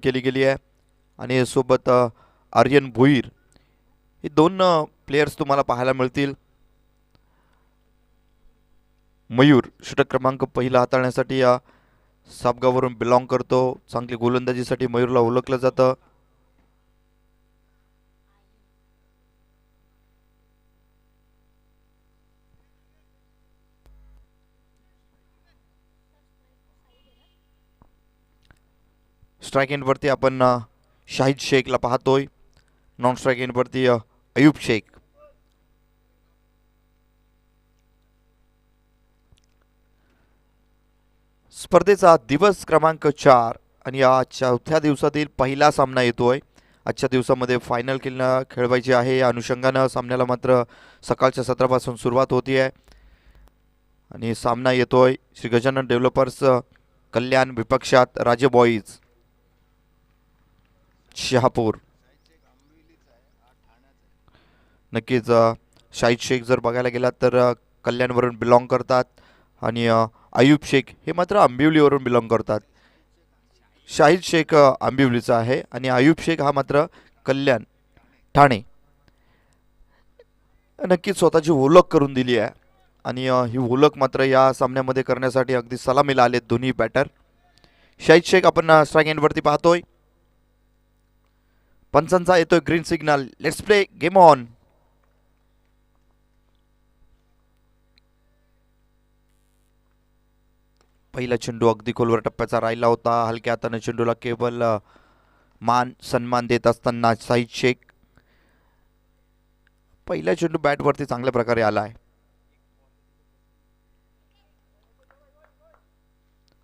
केली गेली आहे आणि सोबत आर्यन भोईर हे दोन प्लेयर्स तुम्हाला पाहायला मिळतील. मयूर षटक क्रमांक पहिला हाताळण्यासाठी या सापगावरून बिलॉंग करतो. चांगली गोलंदाजीसाठी मयूरला ओळखलं जातं. स्ट्राईक एंडवरती आपण शाहिद शेखला पाहतोय. नॉन स्ट्राईक एंडवरती अयूब शेख. स्पर्धेचा दिवस क्रमांक 4 आणि या चौथ्या दिवसातील पहिला सामना येतोय. आजच्या दिवसामध्ये फायनल खेळवायची आहे. या अनुषंगानं सामन्याला मात्र सकाळच्या सत्रापासून सुरुवात होती आहे आणि सामना येतोय श्री गजानन डेव्हलपर्स कल्याण विपक्षात राजे बॉईज शहापूर. नक्कीच शाहिद शेख जर बघायला गेलात तर कल्याणवरून बिलॉंग करतात आणि अयूब शेख हे मात्र आंबिवलीवरून बिलॉंग करतात. शाहिद शेख आंबिवलीचा आहे आणि अयूब शेख हा मात्र कल्याण ठाणे. नक्कीच स्वतःची ओळख करून दिली आहे आणि ही ओळख मात्र या सामन्यामध्ये करण्यासाठी अगदी सलामीला आलेत दोन्ही बॅटर. शाहिद शेख आपण स्ट्राईक एंडवरती पाहतोय. पंचांचा येतोय green signal. Let's play game on. पहिला चेंडू अगदी खोलवर टप्प्याचा राहिला होता. हलक्या हाताने चेंडूला केवळ मान सन्मान देत असताना शाहिद शेख पहिला चेंडू बॅटवरती चांगल्या प्रकारे आला आहे.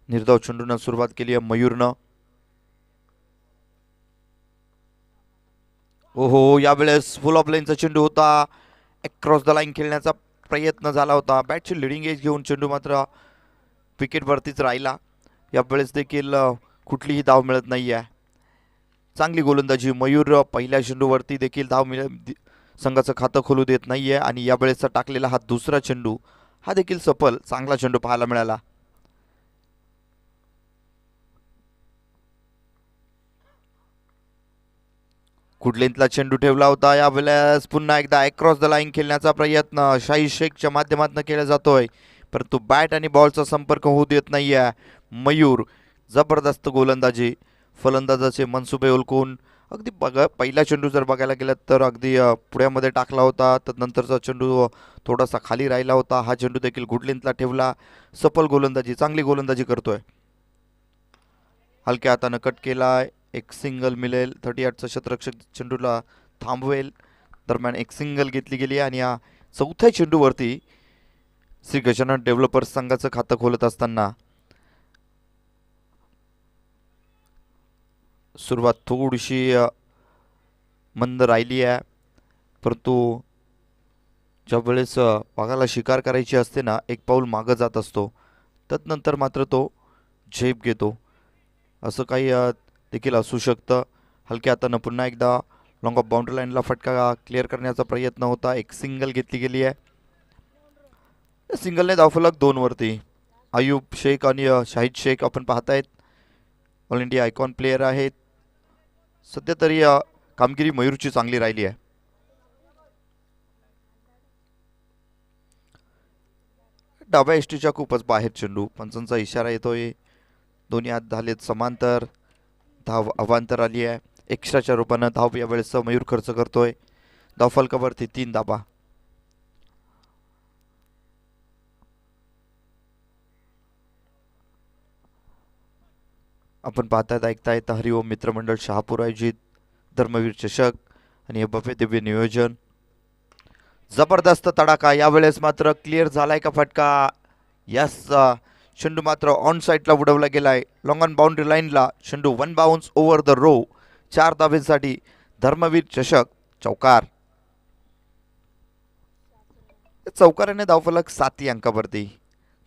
निर्धाव चेंडूनं सुरुवात केली आहे मयूरनं. ओहो, यावेळेस फुल ऑफ लाईनचा चेंडू होता. क्रॉस द लाईन खेळण्याचा प्रयत्न झाला होता. बॅटची लिडिंग एज घेऊन चेंडू मात्र विकेटवरतीच राहिला. यावेळेस देखील कुठलीही धाव मिळत नाही आहे. चांगली गोलंदाजी. मयूर पहिल्या चेंडूवरती देखील धाव संघाचं खातं खोलू देत नाही आहे आणि यावेळेसचा टाकलेला हा दुसरा चेंडू हा देखील सफल चांगला चेंडू पाहायला मिळाला. कुडलेंतला चेंडू ठेवला होता. यावेळेस पुन्हा एकदा अक्रॉस द लाईन खेळण्याचा प्रयत्न शाहिद शेखच्या माध्यमातून केला जातोय परंतु बॅट आणि बॉलचा संपर्क होऊ देत नाहीये मयूर. जबरदस्त गोलंदाजी. फलंदाजाचे मनसुबे ओळखून अगदी पहिला चेंडू जर बघायला गेला तर अगदी पुढ्यामध्ये टाकला होता. तर नंतरचा चेंडू थोडासा खाली राहिला होता. हा चेंडू देखील गुडलेंथला ठेवला. सफल गोलंदाजी. चांगली गोलंदाजी करतोय. हलक्या हातानं कट केलाय. एक सिंगल मिळेल. 38चा क्षेत्ररक्षक चेंडूला थांबवेल. दरम्यान एक सिंगल घेतली गेली आणि या चौथ्या चेंडूवरती श्री गजानन डेव्हलपर्स संघाचं खातं खोलत असताना सुरुवात थोडीशी मंद राहिली आहे परंतु ज्यावेळेस वाघाला शिकार करायची असते ना एक पाऊल मागं जात असतो तदनंतर मात्र तो झेप घेतो. असं काही देखील असू शकतं. हलक्या हातानं पुन्हा एकदा लॉंग ऑफ बाउंड्री लाईनला फटका क्लिअर करण्याचा प्रयत्न होता. एक सिंगल घेतली गेली आहे. सिंगलने धावफलक 2 वरती. अयूब शेख आणि शाहिद शेख आपण पाहतायत ऑल इंडिया आयकॉन प्लेयर आहेत. सध्या तरी कामगिरी मयूरची चांगली राहिली आहे. डाव्या एसटीच्या खूपच बाहेर चेंडू. पंचांचा इशारा येतोय. दोन्ही हात झालेत समांतर. धाव अवांतर आली आहे. एक्स्ट्राच्या रूपानं धाव यावेळेस मयूर खर्च करतोय. धावफलकावरती 3 धाबा. आपण पाहतायत ऐकतायत हरिओम मित्रमंडळ शहापूर आयोजित धर्मवीर चषक आणि हे भव्य दिव्य नियोजन. जबरदस्त तडाखा. यावेळेस मात्र क्लिअर झालाय का फटका. यस, चेंडू मात्र ऑन साईडला उडवला गेलाय. लॉंग ऑन बाउंड्री लाईनला चेंडू 1 बाउन्स ओव्हर द रो. 4 धावेसाठी धर्मवीर चषक चौकार. चौकाराने धावफलक 7 अंकावरती.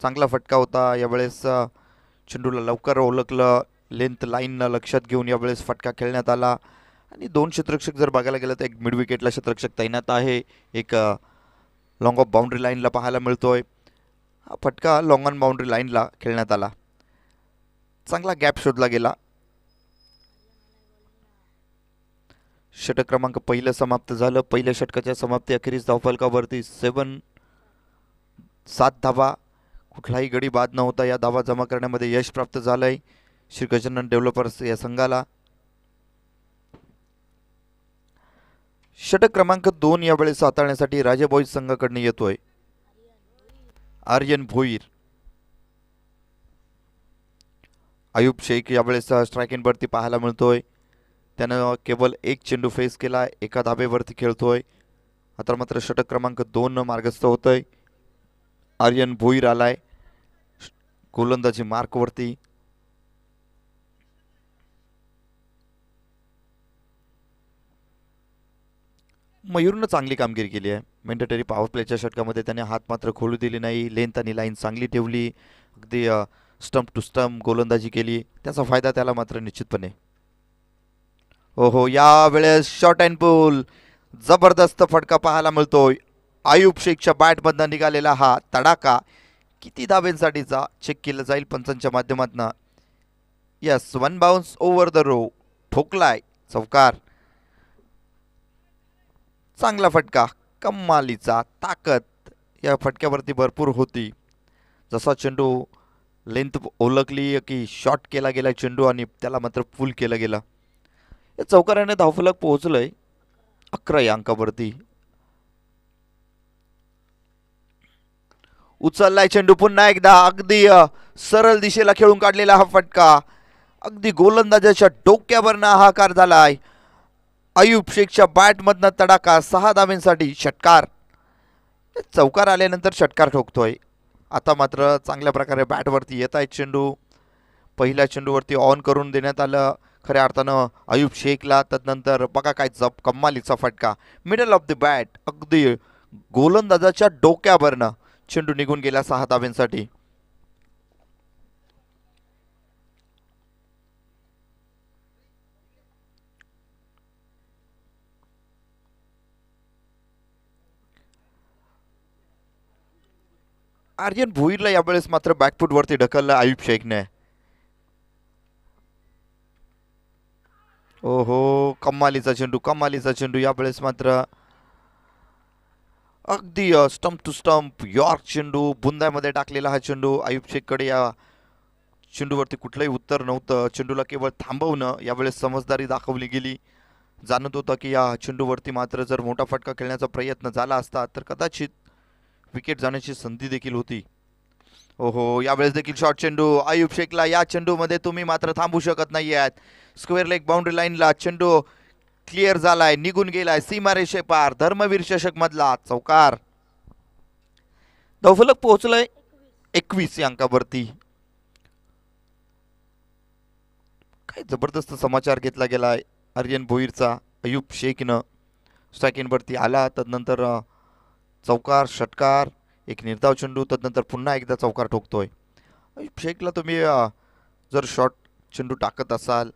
चांगला फटका होता. यावेळेस चेंडूला लवकर ओळखलं. लेंथ लाईन लक्षात घेऊन यावेळेस फटका खेळण्यात आला आणि 2 क्षेत्ररक्षक जर बघायला गेलं तर एक मिड विकेटला क्षेत्ररक्षक तैनात आहे. एक लॉंग ऑफ बाउंड्री लाईनला पाहायला मिळतोय. हा फटका लॉंग ऑन बाउंड्री लाईनला खेळण्यात आला. चांगला गॅप शोधला गेला. षटक क्रमांक पहिलं समाप्त झालं. पहिल्या षटकाच्या समाप्ती अखेरीस धावफलकावरती 7 धावा, कुठलाही गडी बाद न होता या धावा जमा करण्यामध्ये यश प्राप्त झालंय श्री गजानन डेव्हलपर्स या संघाला. षटक क्रमांक 2 यावेळेस हाताळण्यासाठी राजे बॉईज संघाकडून येतोय आर्यन भोईर. आयुब शेख यावेळेस स्ट्रायकिंग वरती पाहायला मिळतोय. त्यानं केवळ एक चेंडू फेस केला, एका धाबेवरती खेळतोय. आता मात्र षटक क्रमांक 2 मार्गस्थ होतोय. आर्यन भोईर आलाय गोलंदाजी मार्कवरती. मयूरनं चांगली कामगिरी केली आहे. मेंडेटरी पॉवर प्लेच्या षटकामध्ये त्याने हात मात्र खोलू दिली नाही. लेंथ आणि लाईन चांगली ठेवली. अगदी स्टंप टू स्टंप गोलंदाजी केली. त्याचा फायदा त्याला मात्र निश्चितपणे. हो, यावेळेस शॉर्ट अँड पुल जबरदस्त फटका पाहायला मिळतोय. आयुब शेखच्या बॅटमधनं निघालेला हा तडाका किती धाब्यांसाठीचा चेक केलं जाईल पंचांच्या माध्यमातून. Yes, 1 bounce over the rope, ठोकलाय चौकार. चांगला फटका, कमालीचा, ताकद या फटक्यावरती भरपूर होती. जसा चेंडू लेंथ ओळखली की शॉट केला गेला चेंडू आणि त्याला मात्र फुल केलं गेलं. या चौकाराने धावफलक पोहोचलंय 11 या अंकावरती. उचललाय चेंडू पुन्हा एकदा. अगदी सरळ दिशेला खेळून काढलेला हा फटका अगदी गोलंदाजाच्या डोक्यावरनं हाकार झालाय. आयुब शेखच्या बॅटमधनं तडाका, 6 धाब्यांसाठी षटकार. चौकार आल्यानंतर षटकार ठोकतोय. आता मात्र चांगल्या प्रकारे बॅटवरती येत आहेत चेंडू. पहिल्या चेंडूवरती ऑन करून देण्यात आलं खऱ्या अर्थानं आयुब शेखला. तदनंतर बघा काय कमालीचा फटका मिडल ऑफ द बॅट, अगदी गोलंदाजाच्या डोक्यावरनं चेंडू निघून गेला 6 धाब्यांसाठी. आर्यन भोईरला यावेळेस मात्र बॅकफूट वरती ढकललं आयुब शेखने. ओहो, कमालीचा चेंडू यावेळेस मात्र अगदी स्टंप टू स्टंप यॉर्क चेंडू, बुंद्यामध्ये टाकलेला हा चेंडू. आयुब शेखकडे या चेंडूवरती कुठलंही उत्तर नव्हतं. चेंडूला केवळ थांबवणं यावेळेस समजदारी दाखवली गेली. जाणत होतं की या चेंडूवरती मात्र जर मोठा फटका खेळण्याचा प्रयत्न झाला असता तर कदाचित विकेट जाण्याची संधी देखील होती. ओहो, यावेळेस देखील शॉर्ट चेंडू आयुब शेखला. या चेंडूमध्ये तुम्ही मात्र थांबू शकत नाही आहात. स्क्वेअर लेग बाउंड्री लाईनला चेंडू क्लिअर झालाय, निघून गेलाय सीमारेषे पार. धर्मवीर चषक मधला चौकार. धावफलक पोहोचलंय 21 या अंकावरती. काय जबरदस्त समाचार घेतला गेलाय आर्यन भोईरचा. आयुब शेखनं स्ट्रायकिंग वरती आला, तदनंतर चौकार, षटकार, एक निर्धाव चेंडू, तदनंतर पुन्हा एकदा चौकार ठोकतोय. आयुब शेखला तुम्ही जर शॉर्ट चेंडू टाकत असाल,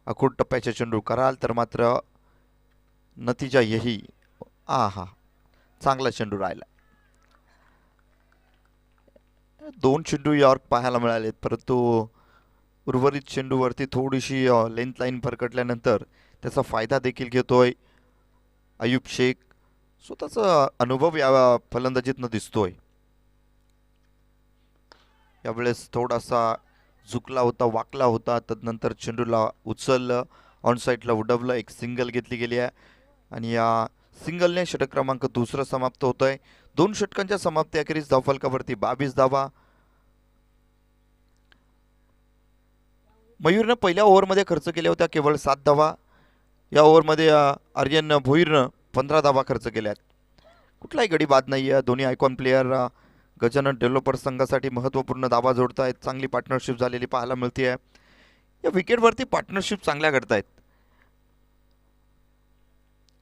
अखूट टप्प्याचे चेंडू कराल तर मात्र नतीजा यही. आहा, चांगला चेंडू राहिला. 2 चेंडू यॉर्क पाहायला मिळालेत, परंतु उर्वरित चेंडूवरती थोडीशी लेंथ लाईन फरकटल्यानंतर त्याचा फायदा देखील घेतोय आयुब शेख. स्वतःचा अनुभव या फलंदाजीतनं दिसतोय. यावेळेस थोडासा झुकला होता, वाकला होता, तदनंतर चेंडूला उचललं, ऑन साईडला उडवलं, एक सिंगल घेतली गेली आहे आणि या सिंगलने षटक क्रमांक 2 समाप्त होत आहे. 2 षटकांच्या समाप्ती अखेरीस धावफलकावरती 22 धावा. मयूरनं पहिल्या ओव्हरमध्ये खर्च केल्या होत्या केवळ 7 धावा. या ओव्हरमध्ये आर्यन भोईरनं 15 धावा खर्च केल्यात. कुठलाही गडी बाद नाही आहे. दोन्ही आयकॉन प्लेयर गजानन डेव्हलपर्स संघासाठी महत्त्वपूर्ण धावा जोडत आहेत. चांगली पार्टनरशिप झालेली पाहायला मिळते आहे. या विकेटवरती पार्टनरशिप चांगल्या घडत आहेत.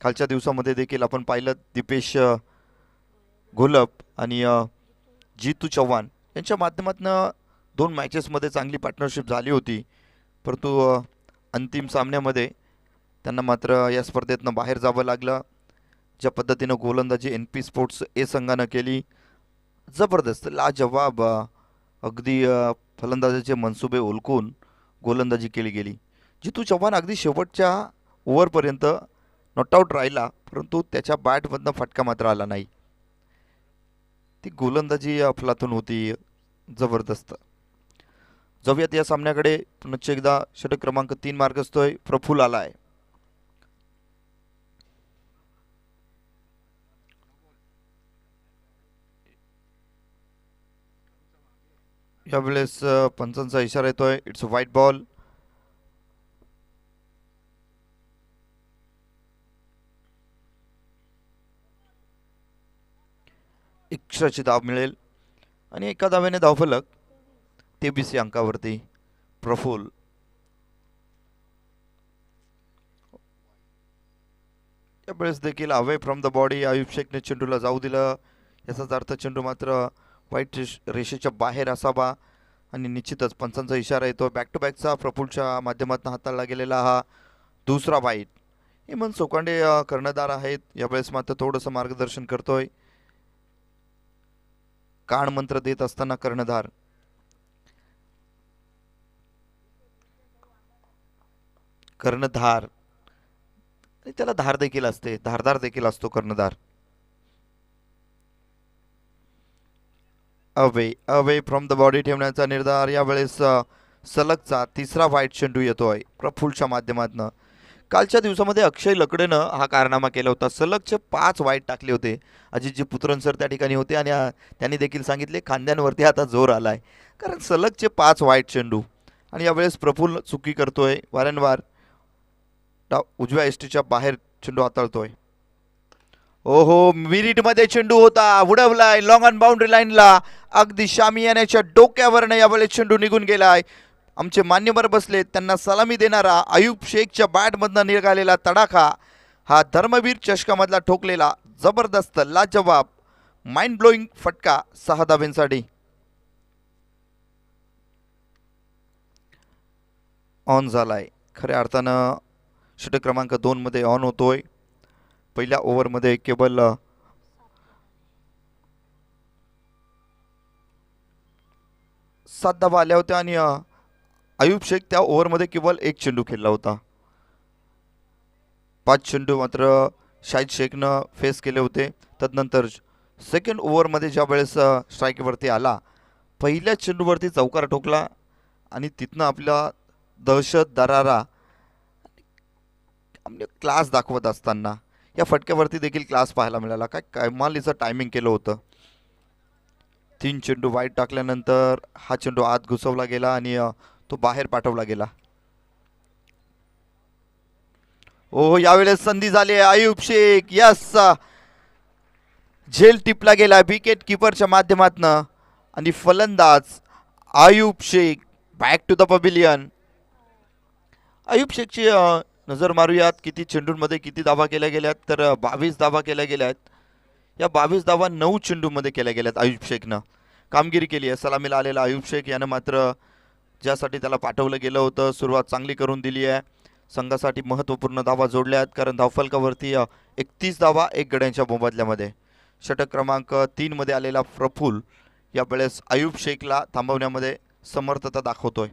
खालच्या दिवसामध्ये देखील आपण पाहिलं दीपेश घोलप आणि जीतू चव्हाण यांच्या माध्यमातून 2 मॅचेसमध्ये चांगली पार्टनरशिप झाली होती, परंतु अंतिम सामन्यामध्ये त्यांना मात्र या स्पर्धेतनं बाहेर जावं लागलं. ज्या पद्धतीनं गोलंदाजी NP स्पोर्ट्स ए संघानं केली, जबरदस्त लाजवाब अगदी फलंदाजाचे मनसुबे ओळखून गोलंदाजी केली गेली. जितू चव्हाण अगदी शेवटच्या ओव्हरपर्यंत नॉट आऊट राहिला, परंतु त्याच्या बॅटमधनं फटका मात्र आला नाही. ती गोलंदाजी अफलातून होती, जबरदस्त. जाऊयात या सामन्याकडे. पुन्हा एकदा षटक क्रमांक 3 मार्क असतोय, प्रफुल्ल आलाय. यावेळेस पंचांचा इशारा येतोय, इट्स अ व्हाईट बॉल. एक्स्ट्राची धाव मिळेल आणि एका धावेने धावफलक 23 अंकावरती. प्रफुल्ल यावेळेस देखील away from the body Ayub शेखने चेंडूला जाऊ दिलं. याचाच अर्थ चेंडू मात्र वाईट रेषेच्या बाहेर असावा आणि निश्चितच पंचांचा इशारा येतो. बॅक टू बॅकचा प्रफुल्लच्या माध्यमातून हाताळला गेलेला हा दुसरा वाईट. हेमंत सोकांडे कर्णधार आहेत, यावेळेस मात्र थोडंसं मार्गदर्शन करतोय. कान मंत्र देत असताना कर्णधार. कर्णधार त्याला धार देखील असते, धारदार देखील असतो कर्णधार. Away away from the body ठेवण्याचा निर्धार. यावेळेस सलगचा तिसरा वाईट चेंडू येतोय प्रफुल्लच्या माध्यमातून. कालच्या दिवसामध्ये अक्षय लकडेनं हा कारनामा केला होता. सलगचे 5 वाईट टाकले होते. अजितजी पुत्रन सर त्या ठिकाणी होते आणि त्यांनी देखील सांगितले खांद्यांवरती आता जोर आलाय, कारण सलगचे 5 वाईट चेंडू. आणि यावेळेस प्रफुल्ल चुकी करतोय, वारंवार उजव्या एसटीच्या बाहेर चेंडू हाताळतोय. ओहो, मिरिटमध्ये चेंडू होता, उडवलाय लॉंग ऑन बाउंड्री लाईनला, अगदी शामियानाच्या डोक्यावरनं यावेळेस चेंडू निघून गेलाय. आमचे मान्यवर बसले, त्यांना सलामी देणारा आयुब शेखच्या बॅटमधनं निघालेला तडाखा, हा धर्मवीर चषकामधला ठोकलेला जबरदस्त लाजवाब माइंड ब्लोईंग फटका 6 धाब्यांसाठी. ऑन झालाय, खऱ्या अर्थानं षटक क्रमांक 2 मध्ये ऑन होतोय. पहिल्या ओव्हरमध्ये केवळ 7 धावा आल्या होत्या आणि आयुब शेख त्या ओव्हरमध्ये केवळ 1 चेंडू खेळला होता. 5 चेंडू मात्र शाहिद शेखनं फेस केले होते. तदनंतर सेकंड ओव्हरमध्ये ज्या वेळेस स्ट्राईकवरती आला, पहिल्या चेंडूवरती चौकार ठोकला आणि तिथनं आपला दहशत दरारा क्लास दाखवत असताना या फटक्यावरती देखील क्लास पाहायला मिळाला. काय कमालीचं टायमिंग केलं होतं. 3 चेंडू वाईट टाकल्यानंतर हा चेंडू आत घुसवला गेला आणि तो बाहेर पाठवला गेला. ओ, यावेळेस संधी झाली आयुब शेख. यस, झेल टिपला गेला विकेट किपरच्या माध्यमातून आणि फलंदाज Ayub Shaikh back to the pavilion. Ayub शेखची नजर मारूयात, किती चेंडूंमध्ये किती धावा केल्या गेल्यात. तर 22 धावा केल्या गेल्यात. या 22 धावा 9 चेंडूमध्ये केल्या गेल्यात. आयुब शेखनं कामगिरी केली आहे. सलामीला आलेला आयुब शेख यानं मात्र ज्यासाठी त्याला पाठवलं गेलं होतं, सुरुवात चांगली करून दिली आहे. संघासाठी महत्त्वपूर्ण धावा जोडल्यात, कारण धावफलकावरती 31 धावा 1 गड्यांच्या मोबदल्यामध्ये. षटक क्रमांक 3 मध्ये आलेला प्रफुल्ल यावेळेस आयुब शेखला थांबवण्यामध्ये समर्थता दाखवतोय.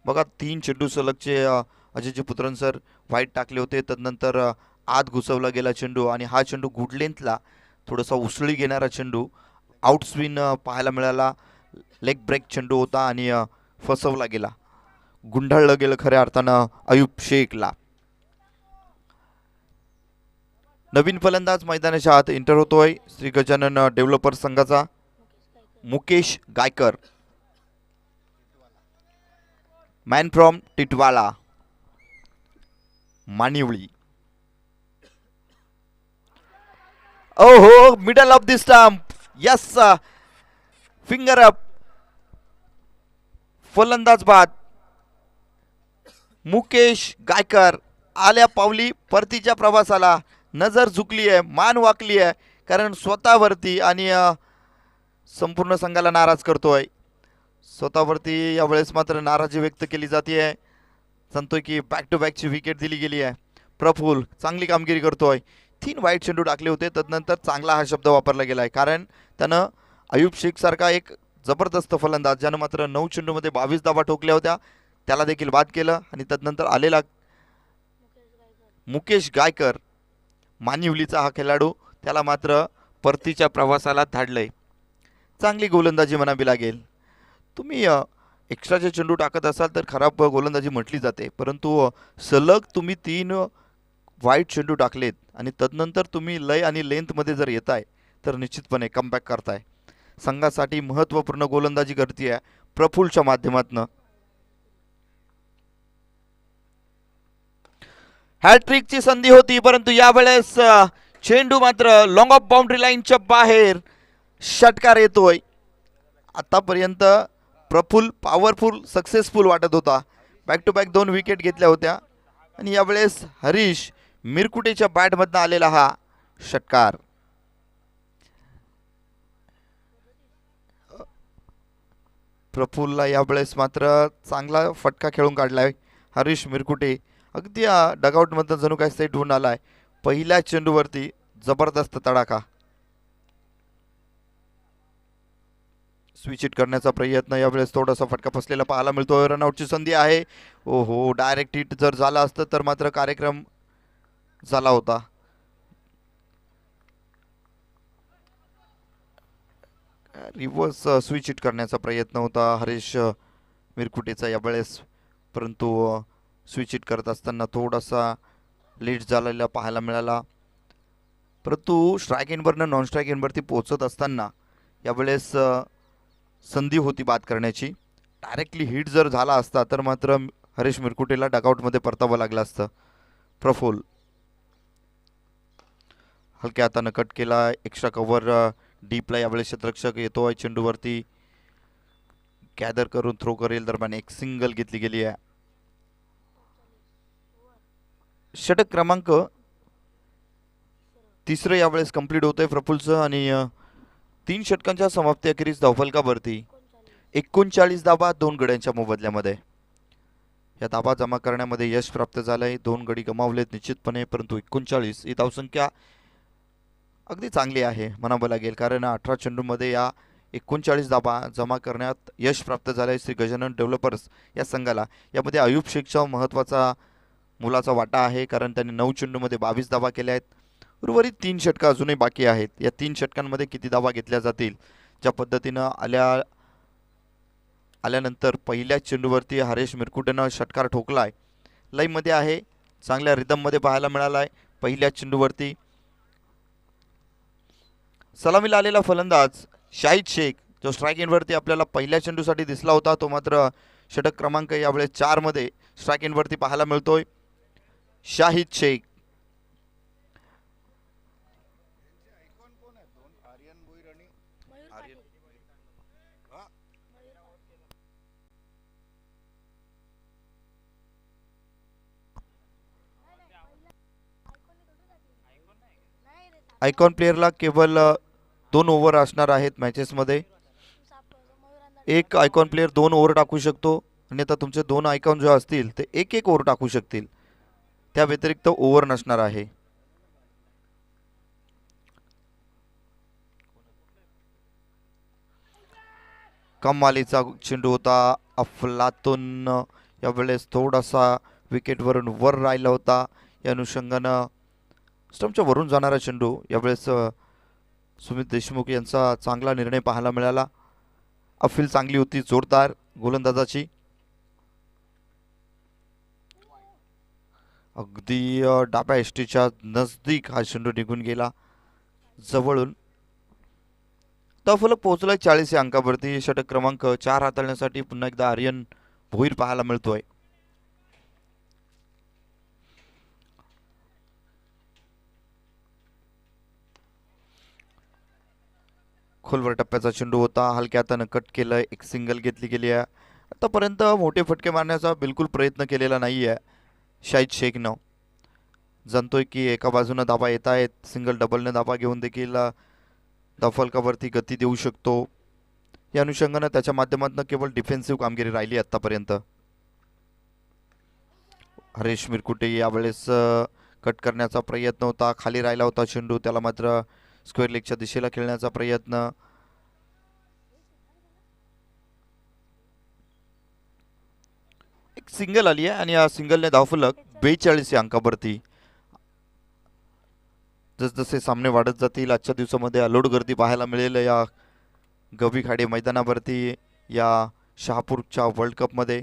बघा, 3 चेंडू सलगचे अजयजी पुत्रन सर व्हाईट टाकले होते. तदनंतर आत घुसवला गेला चेंडू आणि हा चेंडू गुड लेंथला थोडासा उसळी घेणारा चेंडू आउट स्विन पाहायला मिळाला. लेग ब्रेक चेंडू होता आणि फसवला गेला, गुंडाळलं गेलं खऱ्या अर्थानं आयुब शेखला. नवीन फलंदाज मैदानाच्या आत एंटर होतोय श्री गजानन डेव्हलपर संघाचा मुकेश गायकर, मॅन फ्रॉम टिटवाला मानिवळी. ओहो, middle of the stump. Yes, finger up, फलंदाज बाद. मुकेश गायकर आल्या पावली परतीच्या प्रवासाला. नजर झुकली आहे, मान वाकली आहे, कारण स्वतःवरती आणि संपूर्ण संघाला नाराज करतोय. स्वतःवरती यावेळेस मात्र नाराजी व्यक्त केली जाते. सांगतोय की बॅक टू बॅकची विकेट दिली गेली आहे. प्रफुल्ल चांगली कामगिरी करतोय. 3 वाईट चेंडू टाकले होते, तदनंतर चांगला हा शब्द वापरला गेला आहे, कारण त्यानं आयुब शेख सारखा एक जबरदस्त फलंदाज ज्यानं मात्र 9 चेंडूमध्ये 22 धावा ठोकल्या होत्या, त्याला देखील बाद केलं. आणि तदनंतर आलेला मुकेश गायकर मानिवलीचा हा खेळाडू, त्याला मात्र परतीच्या प्रवासाला धाडलंय. चांगली गोलंदाजी म्हणावी लागेल. तुम्ही एक्स्ट्राचे चेंडू टाकत असाल तर खराब गोलंदाजी म्हटली जाते, परंतु सलग तुम्ही 3 वाईट चेंडू टाकलेत आणि तदनंतर तुम्ही लय आणि लेंथमध्ये जर येताय तर निश्चितपणे कमबॅक करताय. संघासाठी महत्त्वपूर्ण गोलंदाजी करतीये प्रफुल्लच्या माध्यमातून. हॅट्रिकची संधी होती, परंतु यावेळेस चेंडू मात्र लॉंग ऑफ बाउंड्री लाईनच्या बाहेर षटकार येतोय. आतापर्यंत प्रफुल्ल पॉवरफुल सक्सेसफुल वाटत होता. बॅक टू बॅक 2 विकेट घेतल्या होत्या आणि यावेळेस हरीश मिरकुटेच्या बॅटमधनं आलेला हा षटकार. प्रफुल्लला यावेळेस मात्र चांगला फटका खेळून काढलाय हरीश मिरकुटे. अगदी डगआउटमधनं जणू काय सेट होऊन आलाय. पहिल्या चेंडूवरती जबरदस्त तडाखा. स्विच इट करण्याचा प्रयत्न, यावेळेस थोडासा फटका फसलेला पाहायला मिळतोय. रनआउटची संधी आहे. ओहो, डायरेक्ट हिट जर झाला असतं तर मात्र कार्यक्रम झाला होता. रिव्हर्स स्विच इट करण्याचा प्रयत्न होता हरीश मिरकुटेचा यावेळेस, परंतु स्विच इट करत असताना थोडासा लेट झालेला पाहायला मिळाला. परंतु स्ट्राईक एंडवरनं नॉन स्ट्राईक एंडवरती पोहोचत असताना यावेळेस संधी होती बाद करण्याची. डायरेक्टली हिट जर झाला असता तर मात्र हरीश मिरकुटेला डगआउटमध्ये परतावं लागलं असतं. प्रफुल्ल हलक्या हातानं कट केला. एक्स्ट्रा कव्हर डीपला यावेळेस क्षेत्ररक्षक येतोय. चेंडूवरती गॅदर करून थ्रो करेल दरम्यान एक सिंगल घेतली गेली आहे. षटक क्रमांक 3 यावेळेस कंप्लीट होतंय प्रफुल्लचं आणि 3 षटकांच्या समाप्ती अखेरीस धावफलकावरती 39 धावा 2 गड्यांच्या मोबदल्यामध्ये. या धावा जमा करण्यामध्ये यश प्राप्त झालंय. 2 गडी गमावलेत निश्चितपणे, परंतु 39 ही धावसंख्या अगदी चांगली आहे म्हणावं लागेल, कारण 18 चेंडूमध्ये या 39 धावा जमा करण्यात यश प्राप्त झालंय श्री गजानन डेव्हलपर्स या संघाला. यामध्ये अयूब शेखचा महत्त्वाचा मुलाचा वाटा आहे, कारण त्यांनी 9 चेंडूमध्ये 22 धावा केल्या आहेत. उर्वरित 3 षटकं अजूनही बाकी आहेत. या 3 षटकांमध्ये किती धावा घेतल्या जातील, ज्या पद्धतीनं आल्यानंतर पहिल्या चेंडूवरती हरीश मिरकुटेनं षटकार ठोकलाय. लाईनमध्ये आहे, चांगल्या रिदममध्ये पाहायला मिळालाय. पहिल्या चेंडूवरती सलामीला आलेला फलंदाज शाहिद शेख, जो स्ट्राईक एंडवरती आपल्याला पहिल्या चेंडूसाठी दिसला होता, तो मात्र षटक क्रमांक यावेळेस 4 मध्ये स्ट्राईक एंडवरती पाहायला मिळतोय. शाहिद शेख आयकॉन प्लेअरला केवळ 2 ओव्हर असणार आहेत मॅचेसमध्ये. एक आयकॉन प्लेअर 2 ओव्हर टाकू शकतो आणि आता तुमचे 2 आयकॉन जो असतील ते 1-1 ओव्हर टाकू शकतील. त्या व्यतिरिक्त ओव्हर नसणार आहे. कमालीचा चेंडू होता. अफलातून यावेळेस थोडासा विकेटवरून वर राहिला होता. या अनुषंगानं स्टंपच्या वरून जाणारा चेंडू यावेळेस सुमित देशमुख यांचा चांगला निर्णय पाहायला मिळाला. अपील चांगली होती जोरदार गोलंदाजाची. अगदी डाव्या एसटीच्या नजदीक हा चेंडू निघून गेला जवळून. धावफलक पोहोचलाय 40 या अंकावरती. षटक क्रमांक 4 हाताळण्यासाठी पुन्हा एकदा आर्यन भोईर पाहायला मिळतोय. खोलवर टप्प्याचा चेंडू होता. हलक्या हातानं कट केलं. एक सिंगल घेतली गेली आहे. आतापर्यंत मोठे फटके मारण्याचा बिलकुल प्रयत्न केलेला नाही आहे शाहिद शेखनं. जाणतोय की एका बाजूनं धावा येत आहेत, सिंगल डबलने धावा घेऊन देखील धावफलकावरती गती देऊ शकतो. या अनुषंगानं त्याच्या माध्यमातून केवळ डिफेन्सिव्ह कामगिरी राहिली आतापर्यंत. हरीश मिरकुटे यावेळेस कट करण्याचा प्रयत्न होता. खाली राहिला होता चेंडू, त्याला मात्र स्क्वेअर लेगच्या दिशेला खेळण्याचा प्रयत्न. एक सिंगल आली आहे आणि या सिंगलने धावफलक 42 या अंकावरती. जसजसे सामने वाढत जातील आजच्या दिवसामध्ये अलोट गर्दी पाहायला मिळेल या गवी खाडे मैदानावरती या शहापूरच्या वर्ल्ड कपमध्ये.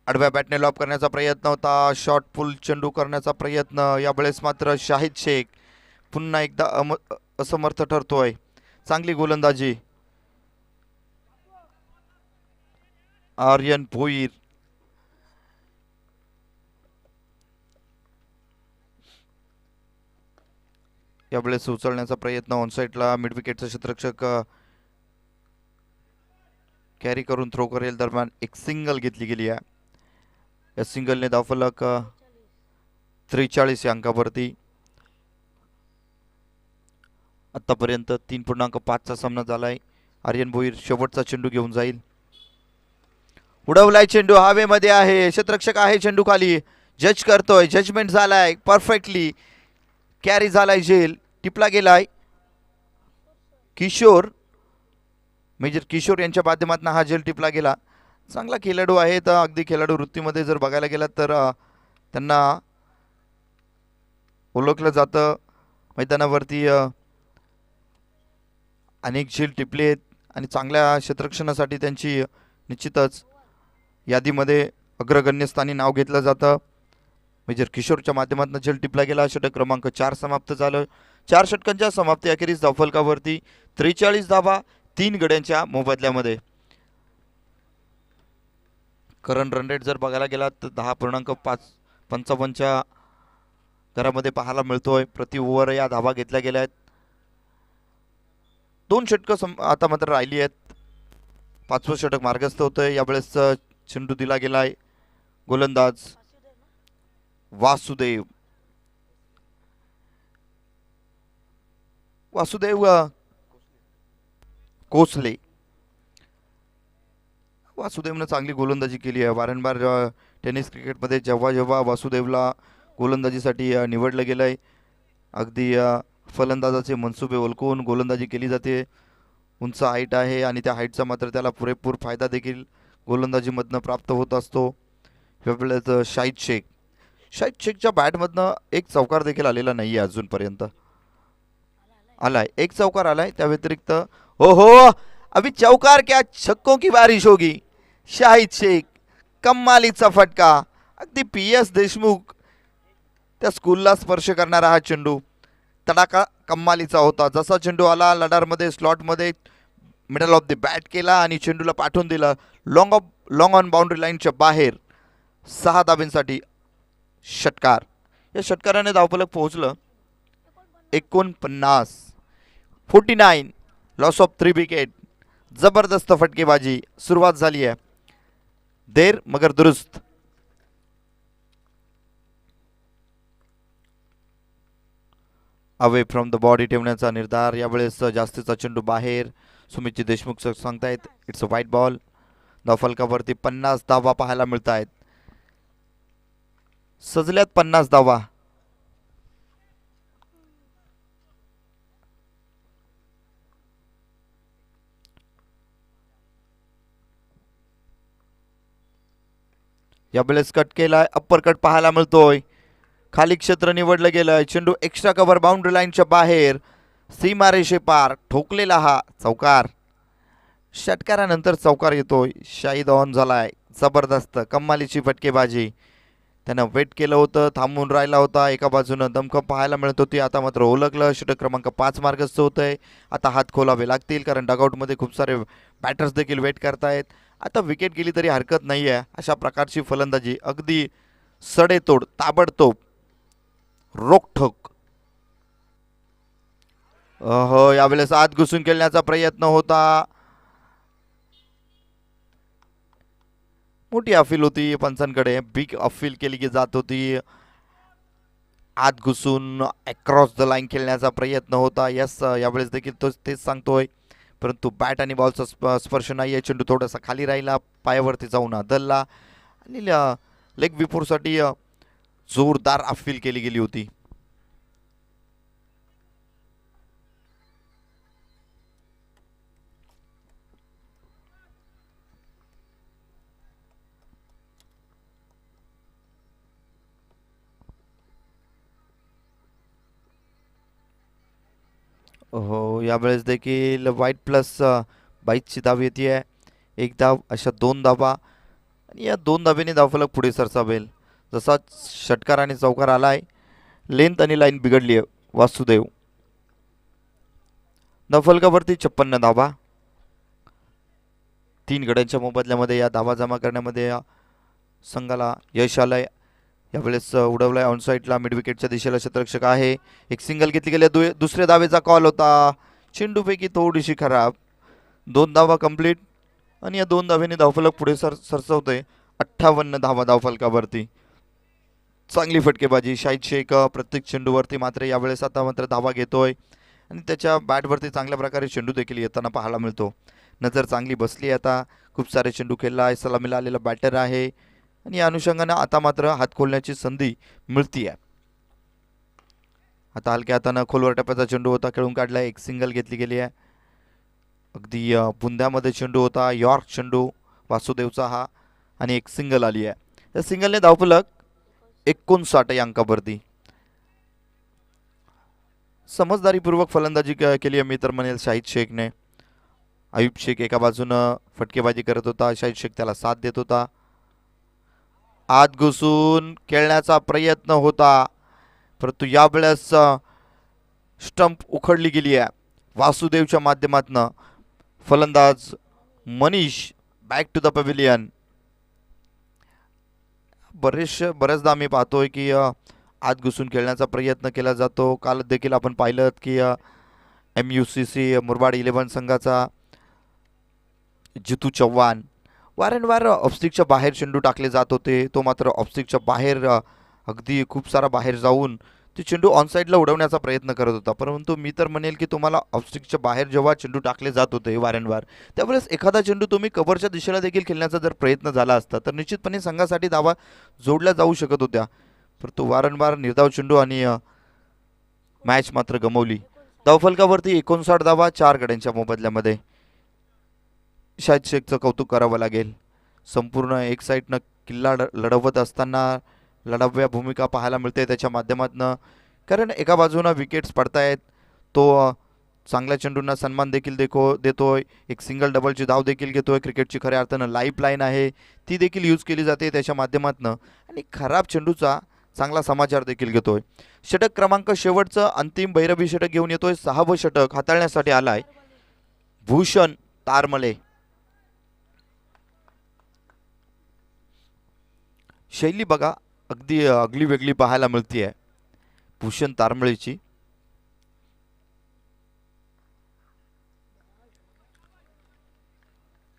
आडव्या बॅटने लॉब करण्याचा प्रयत्न होता, शॉर्ट पुल चेंडू करण्याचा प्रयत्न, यावेळेस मात्र शाहिद शेख पुन्हा एकदा असमर्थ ठरतोय. चांगली गोलंदाजी आर्यन भोईर. यावेळेस उचलण्याचा प्रयत्न ऑनसाईडला मिड विकेटचा क्षेत्ररक्षक कॅरी करून थ्रो करेल. दरम्यान एक सिंगल घेतली गेली आहे. या सिंगलने धावफलक 43 या अंकावरती. आतापर्यंत 3.5चा सामना झालाय. आर्यन भोईर शेवटचा चेंडू घेऊन जाईल. उडवलाय चेंडू, हवेमध्ये आहे, क्षेत्ररक्षक आहे चेंडू खाली, जज करतोय, जजमेंट झालाय परफेक्टली, कॅरी झालाय, झेल टिपला गेलाय. किशोर मेजर किशोर यांच्या माध्यमातून हा झेल टिपला गेला. चांगला खेळाडू आहे. तर अगदी खेळाडू वृत्तीमध्ये जर बघायला गेला तर त्यांना ओळखलं जातं. मैदानावरती अनेक झेल टिपले आहेत आणि चांगल्या क्षेत्ररक्षणासाठी त्यांची निश्चितच यादीमध्ये अग्रगण्य स्थानी नाव घेतलं जातं. मेजर किशोरच्या माध्यमातून झेल टिपला गेला. षटक क्रमांक 4 समाप्त झालं. 4 षटकांच्या समाप्ती अखेरीस धावफलकावरती 43 धावा 3 गड्यांच्या मोबदल्यामध्ये. करंट रन रेट जर बघायला गेला तर 10.55च्या दरामध्ये पाहायला मिळतोय. प्रति ओव्हर या धावा घेतल्या गेल्या आहेत. 2 षटकं आता मात्र राहिली आहेत. 5वं षटक मार्गस्थ होतंय. यावेळेस चेंडू दिला गेलाय. गोलंदाज वासुदेव कोसले. वासुदेवनं चांगली गोलंदाजी केली आहे. वारंवार टेनिस क्रिकेटमध्ये जेव्हा जेव्हा वासुदेवला गोलंदाजीसाठी निवडलं गेलं आहे, अगदी फलंदाजाचे मनसुबे ओळखून गोलंदाजी केली जाते. उंच हाईट आहे आणि त्या हाईटचा मात्र त्याला पुरेपूर फायदा देखील गोलंदाजीमधनं प्राप्त होत असतो. यावेळेस शाहिद शेखच्या बॅटमधनं एक चौकार देखील आलेला नाही आहे अजूनपर्यंत. आलाय एक चौकार आलाय. त्या व्यतिरिक्त हो अभी चौकार क्या, छक्कों की बारिश होगी. शाहिद शेख कमालीचा फटका. अगदी PS देशमुख त्या स्कूलला स्पर्श करणारा हा चेंडू तडाखा कमालीचा होता. जसा चेंडू आला लडारमध्ये स्लॉटमध्ये मिडल ऑफ द बॅट केला आणि चेंडूला पाठवून दिला लॉंग ऑन बाउंड्री लाईनच्या बाहेर. 6 धाब्यांसाठी षटकार. या षटकाराने धावफलक पोहोचलं 49. Loss of 3 wicket. जबरदस्त फटकेबाजी सुरुवात झाली आहे. देर मगर दुरुस्त. अवे फ्रॉम द बॉडी ठेवण्याचा निर्धार. यावेळेस जास्तीचा चेंडू बाहेर. सुमित देशमुख सांगतायत इट्स अ व्हाईट बॉल. धावफलकावरती 50 धावा पाहायला मिळत आहेत. सजल्यात 50 धावा. यावेळेस कट केलाय. अप्पर कट पाहायला मिळतोय. खाली क्षेत्र निवडलं गेलंय. चेंडू एक्स्ट्रा कव्हर बाउंड्री लाईनच्या बाहेर सीमारेषे पार ठोकलेला हा चौकार. षटकारानंतर चौकार येतोय. शाहिद ऑन झालाय. जबरदस्त कमालीची फटकेबाजी. त्यानं वेट केलं होतं, थांबून राहिला होता. एका बाजूनं दमखम पाहायला मिळत होती. आता मात्र ओळखलं. षटक क्रमांक 5 मार्गस्थ होत आहे. आता हात खोलावे लागतील कारण डगआउटमध्ये खूप सारे बॅटर्स देखील वेट करतायत. आता विकेट गेली तरी हरकत नाही आहे. अशा प्रकारची फलंदाजी अगदी सडेतोड ताबडतोब रोखठोक. यावेळेस आत घुसून खेळण्याचा प्रयत्न होता. मोठी अपील होती पंचांकडे. बिग अपील केली जात होती. आत घुसून अक्रॉस द लाईन खेळण्याचा प्रयत्न होता. यस यावेळेस देखील तेच सांगतोय. परंतु बॅट आणि बॉलचा स्पर्श नाही आहे. चेंडू थोडासा खाली राहिला. पायावरती जाऊन आदलला आणि लेग बिफोरसाठी जोरदार अपील केली गेली होती. हो, यावेळेस देखील वाईट प्लस 22ची धाव येते. एक धाव, अशा 2 धावा आणि या 2 धावेने धावफलक पुढे सरसावेल. जसा षटकार आणि चौकार आलाय, लेंथ आणि लाईन बिघडली आहे. वासुदेव धावफलकावरती 56 धावा. 3 गड्यांच्या मोबदल्यामध्ये या धावा जमा करण्यामध्ये या संघाला यश आलंय. यावेळेस उडवलाय ऑन साईडला, मिड विकेटच्या दिशेला क्षेत्ररक्षक आहे. एक सिंगल घेतली गेली. दुसऱ्या धावेचा कॉल होता. चेंडूपैकी थोडीशी खराब. 2 धावा कंप्लीट आणि या 2 धावेने धावफलक पुढे सरसवतोय. 58 धावा धावफलकावरती. चांगली फटकेबाजी शाहिद शेख प्रत्येक चेंडूवरती, मात्र यावेळेस आता मात्र धावा घेतोय आणि त्याच्या बॅटवरती चांगल्या प्रकारे चेंडू देखील येताना पाहायला मिळतो. नजर चांगली बसली. आता खूप सारे चेंडू खेळला आहे. सलामीला आलेला बॅटर आहे आणि या अनुषंगानं आता मात्र हात खोलण्याची संधी मिळतीये. आता हलक्या हातानं खोलवर टप्प्याचा चेंडू होता, खेळून काढलाय. एक सिंगल घेतली गेली आहे. अगदी बुंद्यामध्ये चेंडू होता. यॉर्क चेंडू वासुदेवचा हा आणि एक सिंगल आली आहे. या सिंगलने धावफलक 59 या अंकावरती. समजदारीपूर्वक फलंदाजी केली आहे मी तर म्हणेल शाहिद शेखने. अयुब शेख एका बाजूनं फटकेबाजी करत होता, शाहिद शेख त्याला साथ देत होता. आत घुसून खेळण्याचा प्रयत्न होता, परंतु यावेळेस स्टंप उखडली गेली आहे वासुदेवच्या माध्यमातून. फलंदाज Manish back to the pavilion. बऱ्याचदा आम्ही पाहतोय की आत घुसून खेळण्याचा प्रयत्न केला जातो. काल देखील आपण पाहिलं की MUCC मुरबाड 11 संघाचा जितू चव्हाण वारंवार ऑफस्टिकच्या बाहेर चेंडू टाकले जात होते. तो मात्र ऑफस्टिकच्या बाहेर अगदी खूप सारा बाहेर जाऊन ते चेंडू ऑनसाईडला उडवण्याचा प्रयत्न करत होता. परंतु मी तर म्हणेल की तुम्हाला ऑफस्टिकच्या बाहेर जेव्हा चेंडू टाकले जात होते वारंवार, त्यावेळेस एखादा चेंडू तुम्ही कव्हरच्या दिशेला देखील खेळण्याचा जर प्रयत्न झाला असता तर निश्चितपणे संघासाठी धावा जोडल्या जाऊ शकत होत्या. परंतु वारंवार निर्धाव चेंडू आणि मॅच मात्र गमावली. धावफलकावरती 59 धावा 4 गड्यांच्या मोबदल्यामध्ये. शाहिद शेखचं कौतुक करावं लागेल. संपूर्ण एक साईडनं किल्ला लढवत असताना लढाव्या भूमिका पाहायला मिळते त्याच्या माध्यमातून. कारण एका बाजूनं विकेट्स पडतायत, तो चांगल्या चेंडूंना सन्मान देखील देतोय. एक सिंगल डबलची धाव देखील घेतोय. क्रिकेटची खऱ्या अर्थानं लाईफ लाईन आहे ती देखील यूज केली जाते त्याच्या माध्यमातून. आणि खराब चेंडूचा चांगला समाचार देखील घेतोय. षटक क्रमांक शेवटचं अंतिम भैरवी षटक घेऊन येतोय. 6वं षटक हाताळण्यासाठी आलाय भूषण तारमले. शैली बघा अगदी आगली वेगळी पाहायला मिळतीये भूषण तारमळेची.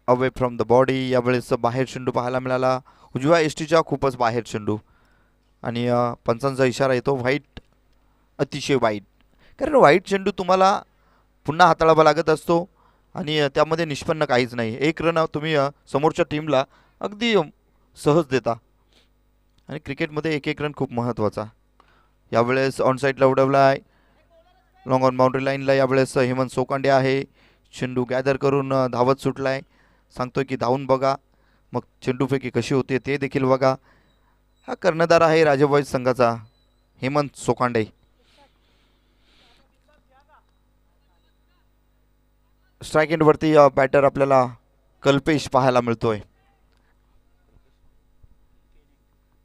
Away from the body. यावेळेस बाहेर चेंडू पाहायला मिळाला. उजव्या एसटीच्या खूपच बाहेर चेंडू आणि पंचांचा इशारा येतो व्हाईट, अतिशय वाईट. कारण वाईट चेंडू तुम्हाला पुन्हा हाताळावा लागत असतो आणि त्यामध्ये निष्पन्न काहीच नाही. एक रन तुम्ही समोरच्या टीमला अगदी सहज देता आणि क्रिकेटमध्ये एक एक रन खूप महत्त्वाचा. यावेळेस ऑन साईडला उडवला आहे लॉंग ऑन बाउंड्री लाईनला. यावेळेस हेमंत सोकांडे आहे. चेंडू गॅदर करून धावत सुटलाय. सांगतोय की धावून बघा, मग चेंडूफेकी कशी होते ते देखील बघा. हा कर्णधार आहे राजेबॉईज संघाचा हेमंत सोकांडे. स्ट्राईक एंडवरती बॅटर आपल्याला कल्पेश पाहायला मिळतोय.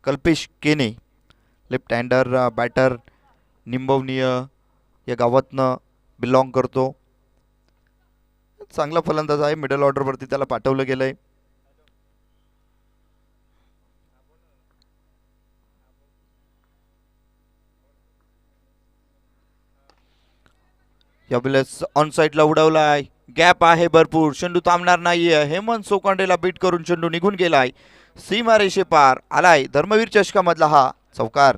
कल्पेश केने लेफ्ट हँडर बॅटर, निंबवनीय या गावातनं बिलॉंग करतो. चांगला फलंदाज आहे. मिडल ऑर्डरवरती त्याला पाठवलं गेलंय. यावेळेस ऑन साईडला उडवलाय. गॅप आहे भरपूर, चेंडू थांबणार नाहीये. हेमंत सोकांडेला बीट करून चेंडू निघून गेलाय. सीमा रेषे पार आलाय. धर्मवीर चषकामधला हा चौकार.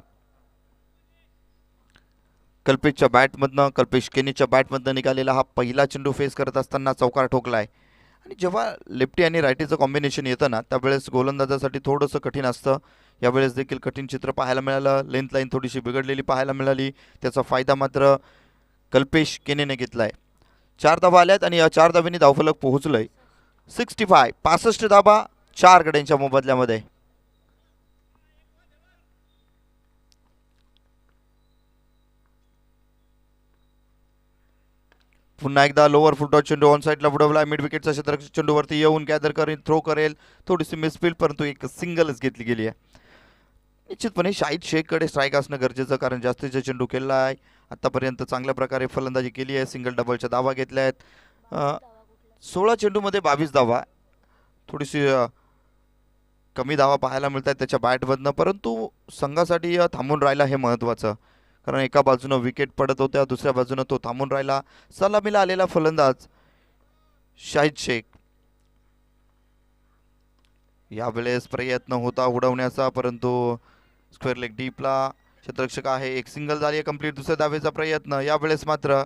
कल्पेशच्या बॅटमधनं, कल्पेश केनीच्या बॅटमधनं निघालेला हा पहिला चेंडू फेस करत असताना चौकार ठोकलाय. आणि जेव्हा लेफ्टी आणि रायटीचं कॉम्बिनेशन येतं ना त्यावेळेस गोलंदाजासाठी थोडंसं कठीण असतं. यावेळेस देखील कठीण चित्र पाहायला मिळालं. लेंथ लाईन थोडीशी बिघडलेली पाहायला मिळाली. त्याचा फायदा मात्र कल्पेश केनेने घेतलाय. 4 धावा आल्यात आणि या 4 धावांनी धावफलक पोहोचलंय 65 धावा 4 गड्यांच्या मोबदल्यामध्ये. पुन्हा एकदा लोअर फुटबॉल चेंडू ऑन साईडला बुडवला. मिड विकेटचा क्षेत्ररक्षक चेंडूवरती येऊन गॅदर करेल, थ्रो करेल. थोडीशी मिसफील्ड, परंतु एक सिंगलच घेतली गेली आहे. निश्चितपणे शाहिद शेखकडे स्ट्राईक असणं गरजेचं, कारण जास्तीचा चेंडू खेळला आहे. आतापर्यंत चांगल्या प्रकारे फलंदाजी केली आहे. सिंगल डबलच्या धावा घेतल्या आहेत. 16 चेंडूमध्ये 22 धावा. थोडीशी कमी धावा पाहायला मिळत आहेत त्याच्या बॅटमधनं, परंतु संघासाठी थांबून राहिला हे महत्त्वाचं, कारण एका बाजूनं विकेट पडत होत्या, दुसऱ्या बाजूनं तो थांबून राहिला. सलामीला आलेला फलंदाज शाहिद शेख. यावेळेस प्रयत्न होता उडवण्याचा, परंतु स्क्वेअर लेग डीपला क्षेत्ररक्षक आहे. एक सिंगल झाली आहे कंप्लीट. दुसऱ्या धावेचा प्रयत्न. यावेळेस मात्र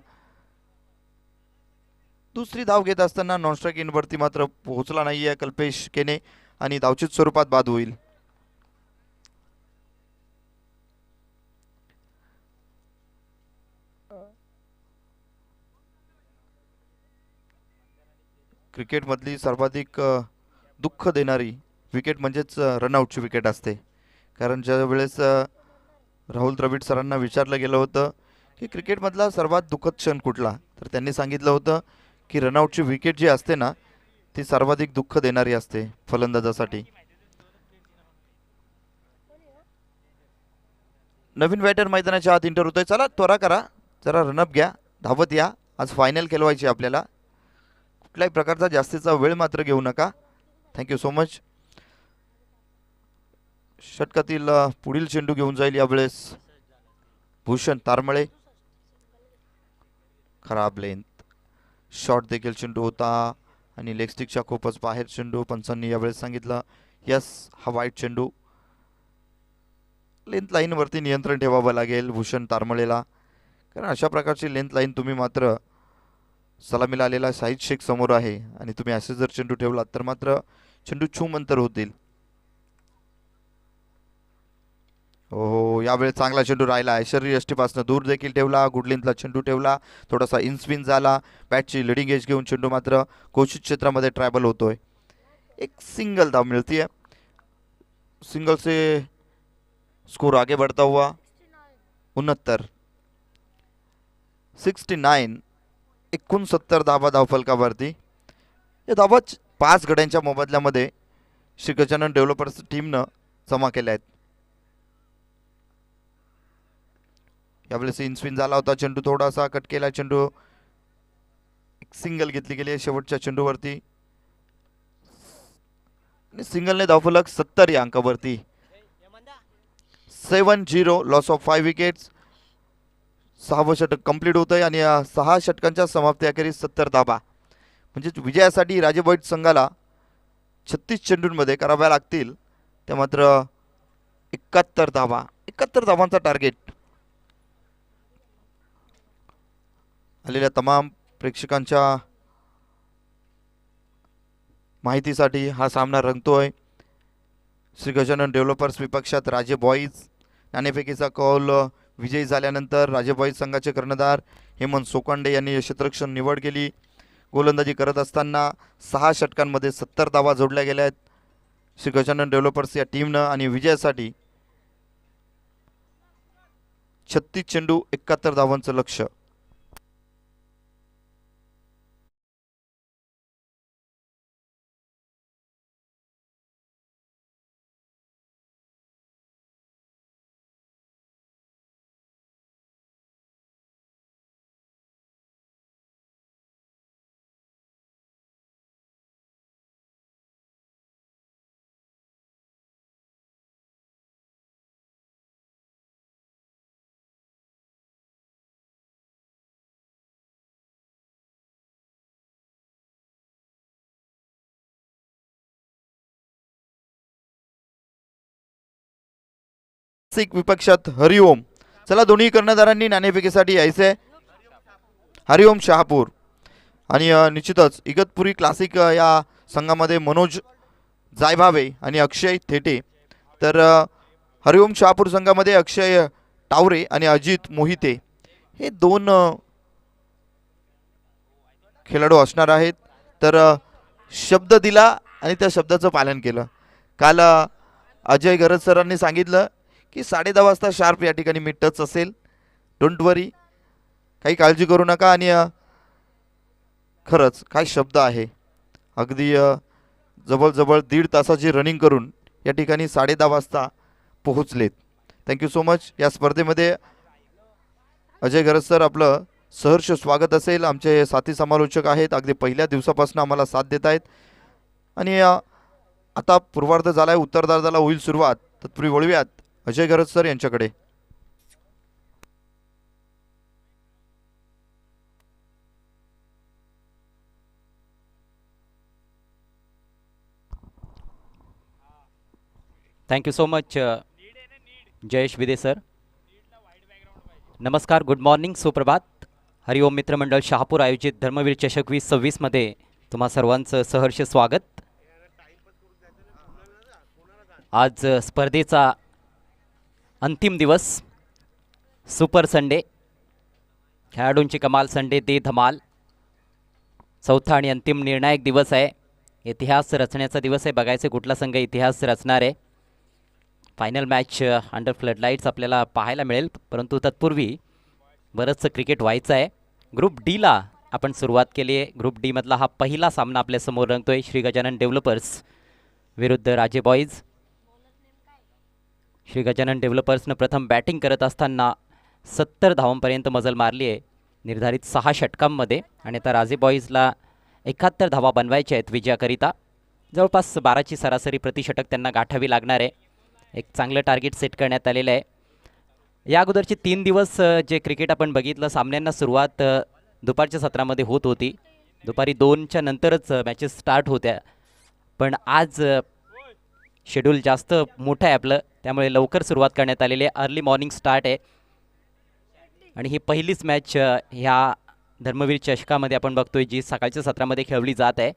दुसरी धाव घेत असताना नॉनस्ट्राईक इनवरती मात्र पोहोचला नाहीये कल्पेश केने आणि धावचित स्वरूपात बाद होईल. क्रिकेटमधली सर्वाधिक दुःख देणारी विकेट म्हणजेच रनआउटची विकेट असते, कारण ज्या वेळेस राहुल द्रविड सरांना विचारलं गेलं होतं की क्रिकेटमधला सर्वात दुःखद क्षण कुठला, तर त्यांनी सांगितलं होतं की रनआउटची विकेट जी असते ना ती सर्वाधिक दुःख देणारी असते फलंदाजासाठी. नवीन बॅटर मैदानाच्या आत इंटर होतोय. चला त्वरा करा, जरा रनअप घ्या, धावत या. आज फायनल खेळवायची आपल्याला. कुठल्याही प्रकारचा जास्तीचा वेळ मात्र घेऊ नका. Thank you so much. षटकातील पुढील चेंडू घेऊन जाईल यावेळेस भूषण तारमळे. खराब लेंथ, शॉट देखील चेंडू होता आणि लेग स्टिकच्या खूपच बाहेर चेंडू. पंचांनी यावेळेस सांगितलं यस हा वाईट चेंडू. लेंथ लाईनवरती नियंत्रण ठेवावं लागेल भूषण तारमळेला, कारण अशा प्रकारची लेंथ लाईन तुम्ही मात्र सलामीला आलेला शाहिद शेख समोर आहे आणि तुम्ही असे जर चेंडू ठेवलात तर मात्र चेंडू छूम अंतर होतील. हो, यावेळेस चांगला चेंडू राहिला आहे. शरीर यष्टीपासून दूर देखील ठेवला. गुड लेंथला चेंडू ठेवला. थोडासा इनस्पिन झाला. बॅटची लिडिंग एज घेऊन चेंडू मात्र घोषित क्षेत्रामध्ये ट्रॅव्हल होतोय. एक सिंगल धाव मिळतीये. सिंगल से स्कोर आगे बढ़ता हुआ 69 धावा धावफलकावरती. या धावा 5 गड्यांच्या मोबदल्यामध्ये श्री गजानन डेव्हलपर्स टीमनं जमा केल्या आहेत. यावेळेस इनस्विन झाला होता. चेंडू थोडासा कट केला. चेंडू एक सिंगल घेतली गेली आहे शेवटच्या चेंडूवरती. सिंगलने धावफलक 70 या अंकावरती. 7-0 लॉस ऑफ 5 विकेट्स. 6वं षटक कंप्लीट होत आहे आणि 6 षटकांच्या समाप्ती अखेरीस 70 धावा. म्हणजे विजयासाठी राजे बॉईज संघाला 36 चेंडूंमध्ये कराव्या लागतील त्या मात्र 71 धावा. 71 धावांचा टार्गेट. आलेल्या तमाम प्रेक्षकांच्या माहितीसाठी हा सामना रंगतोय. श्री गजानन डेव्हलपर्स विपक्षात राजे बॉईज. नाणेफेकीचा कौल विजयी झाल्यानंतर राजे बॉईज संघाचे कर्णधार हेमंत सोकांडे यांनी क्षेत्ररक्षण निवड केली. गोलंदाजी करत असताना 6 षटकांमध्ये 70 धावा जोडल्या गेल्या आहेत श्री गजानन डेव्हलपर्स या टीमनं आणि विजयासाठी 36 चेंडू 71 धावांचं लक्ष्य. विपक्षात हरिओम. चला दोन्ही कर्णधारांनी नाणेफेकीसाठी यायचे. हरिओम शहापूर आणि निश्चितच इगतपुरी क्लासिक या संघामध्ये मनोज जायभावे आणि अक्षय थेटे. तर हरिओम शहापूर संघामध्ये अक्षय टावरे आणि अजित मोहिते हे 2 खेळाडू असणार आहेत. तर शब्द दिला आणि त्या शब्दाचं पालन केलं. काल अजय गरज सरांनी सांगितलं की 10:30 वाजता शार्प या ठिकाणी मी टच असेल. डोंट वरी, काही काळजी करू नका. आणि खरंच काय शब्द आहे. अगदी जवळजवळ 1.5 तासाची रनिंग करून या ठिकाणी 10:30 वाजता पोहोचलेत. Thank you so much. या स्पर्धेमध्ये अजय गरज सर आपलं सहर्ष स्वागत असेल. आमचे साथी समालोचक आहेत, अगदी पहिल्या दिवसापासून आम्हाला साथ देत आहेत. आणि आता पूर्वार्ध झाला आहे, उत्तरार्धाला होईल सुरुवात. तत्पूर्वी वळूयात अजय गरज सर यांच्याकडे. Thank you so much Jayesh Vide sir. नमस्कार, गुड मॉर्निंग, सुप्रभात. हरिओम मित्रमंडळ शहापूर आयोजित धर्मवीर चषक 2026 मध्ये तुम्हा सर्वांचं सहर्ष स्वागत. आज स्पर्धेचा अंतिम दिवस, सुपर संडे. खेळाडूंची कमाल, संडे दे धमाल. चौथा आणि अंतिम निर्णायक दिवस आहे. इतिहास रचण्याचा दिवस आहे. बघायचे कुठला संघ इतिहास रचणार आहे. फायनल मॅच अंडर फ्लडलाईट्स आपल्याला पाहायला मिळेल, परंतु तत्पूर्वी बरंचसं क्रिकेट व्हायचं आहे. ग्रुप डीला आपण सुरुवात केली आहे. ग्रुप डी मधला हा पहिला सामना आपल्यासमोर रंगतोय. श्री गजानन डेव्हलपर्स विरुद्ध राजे बॉईज. श्री गजानन डेव्हलपर्सनं प्रथम बॅटिंग करत असताना 70 धावांपर्यंत मजल मारली आहे निर्धारित 6 षटकांमध्ये. आणि आता राजे बॉईजला 71 धावा बनवायच्या आहेत विजयाकरिता. जवळपास 12ची सरासरी प्रतिषटक त्यांना गाठावी लागणार आहे. एक चांगलं टार्गेट सेट करण्यात आलेलं आहे. या अगोदरचे 3 दिवस जे क्रिकेट आपण बघितलं, सामन्यांना सुरुवात दुपारच्या सत्रामध्ये होत होती. दुपारी 2च्या नंतरच मॅचेस स्टार्ट होत्या. पण आज शेड्यूल जास्त मोठं आहे आपलं, त्यामुळे लवकर सुरुवात करण्यात आलेली आहे. अर्ली मॉर्निंग स्टार्ट आहे. आणि ही पहिलीच मॅच ह्या धर्मवीर चषकामध्ये आपण बघतोय जी सकाळच्या सत्रामध्ये खेळवली जात आहे.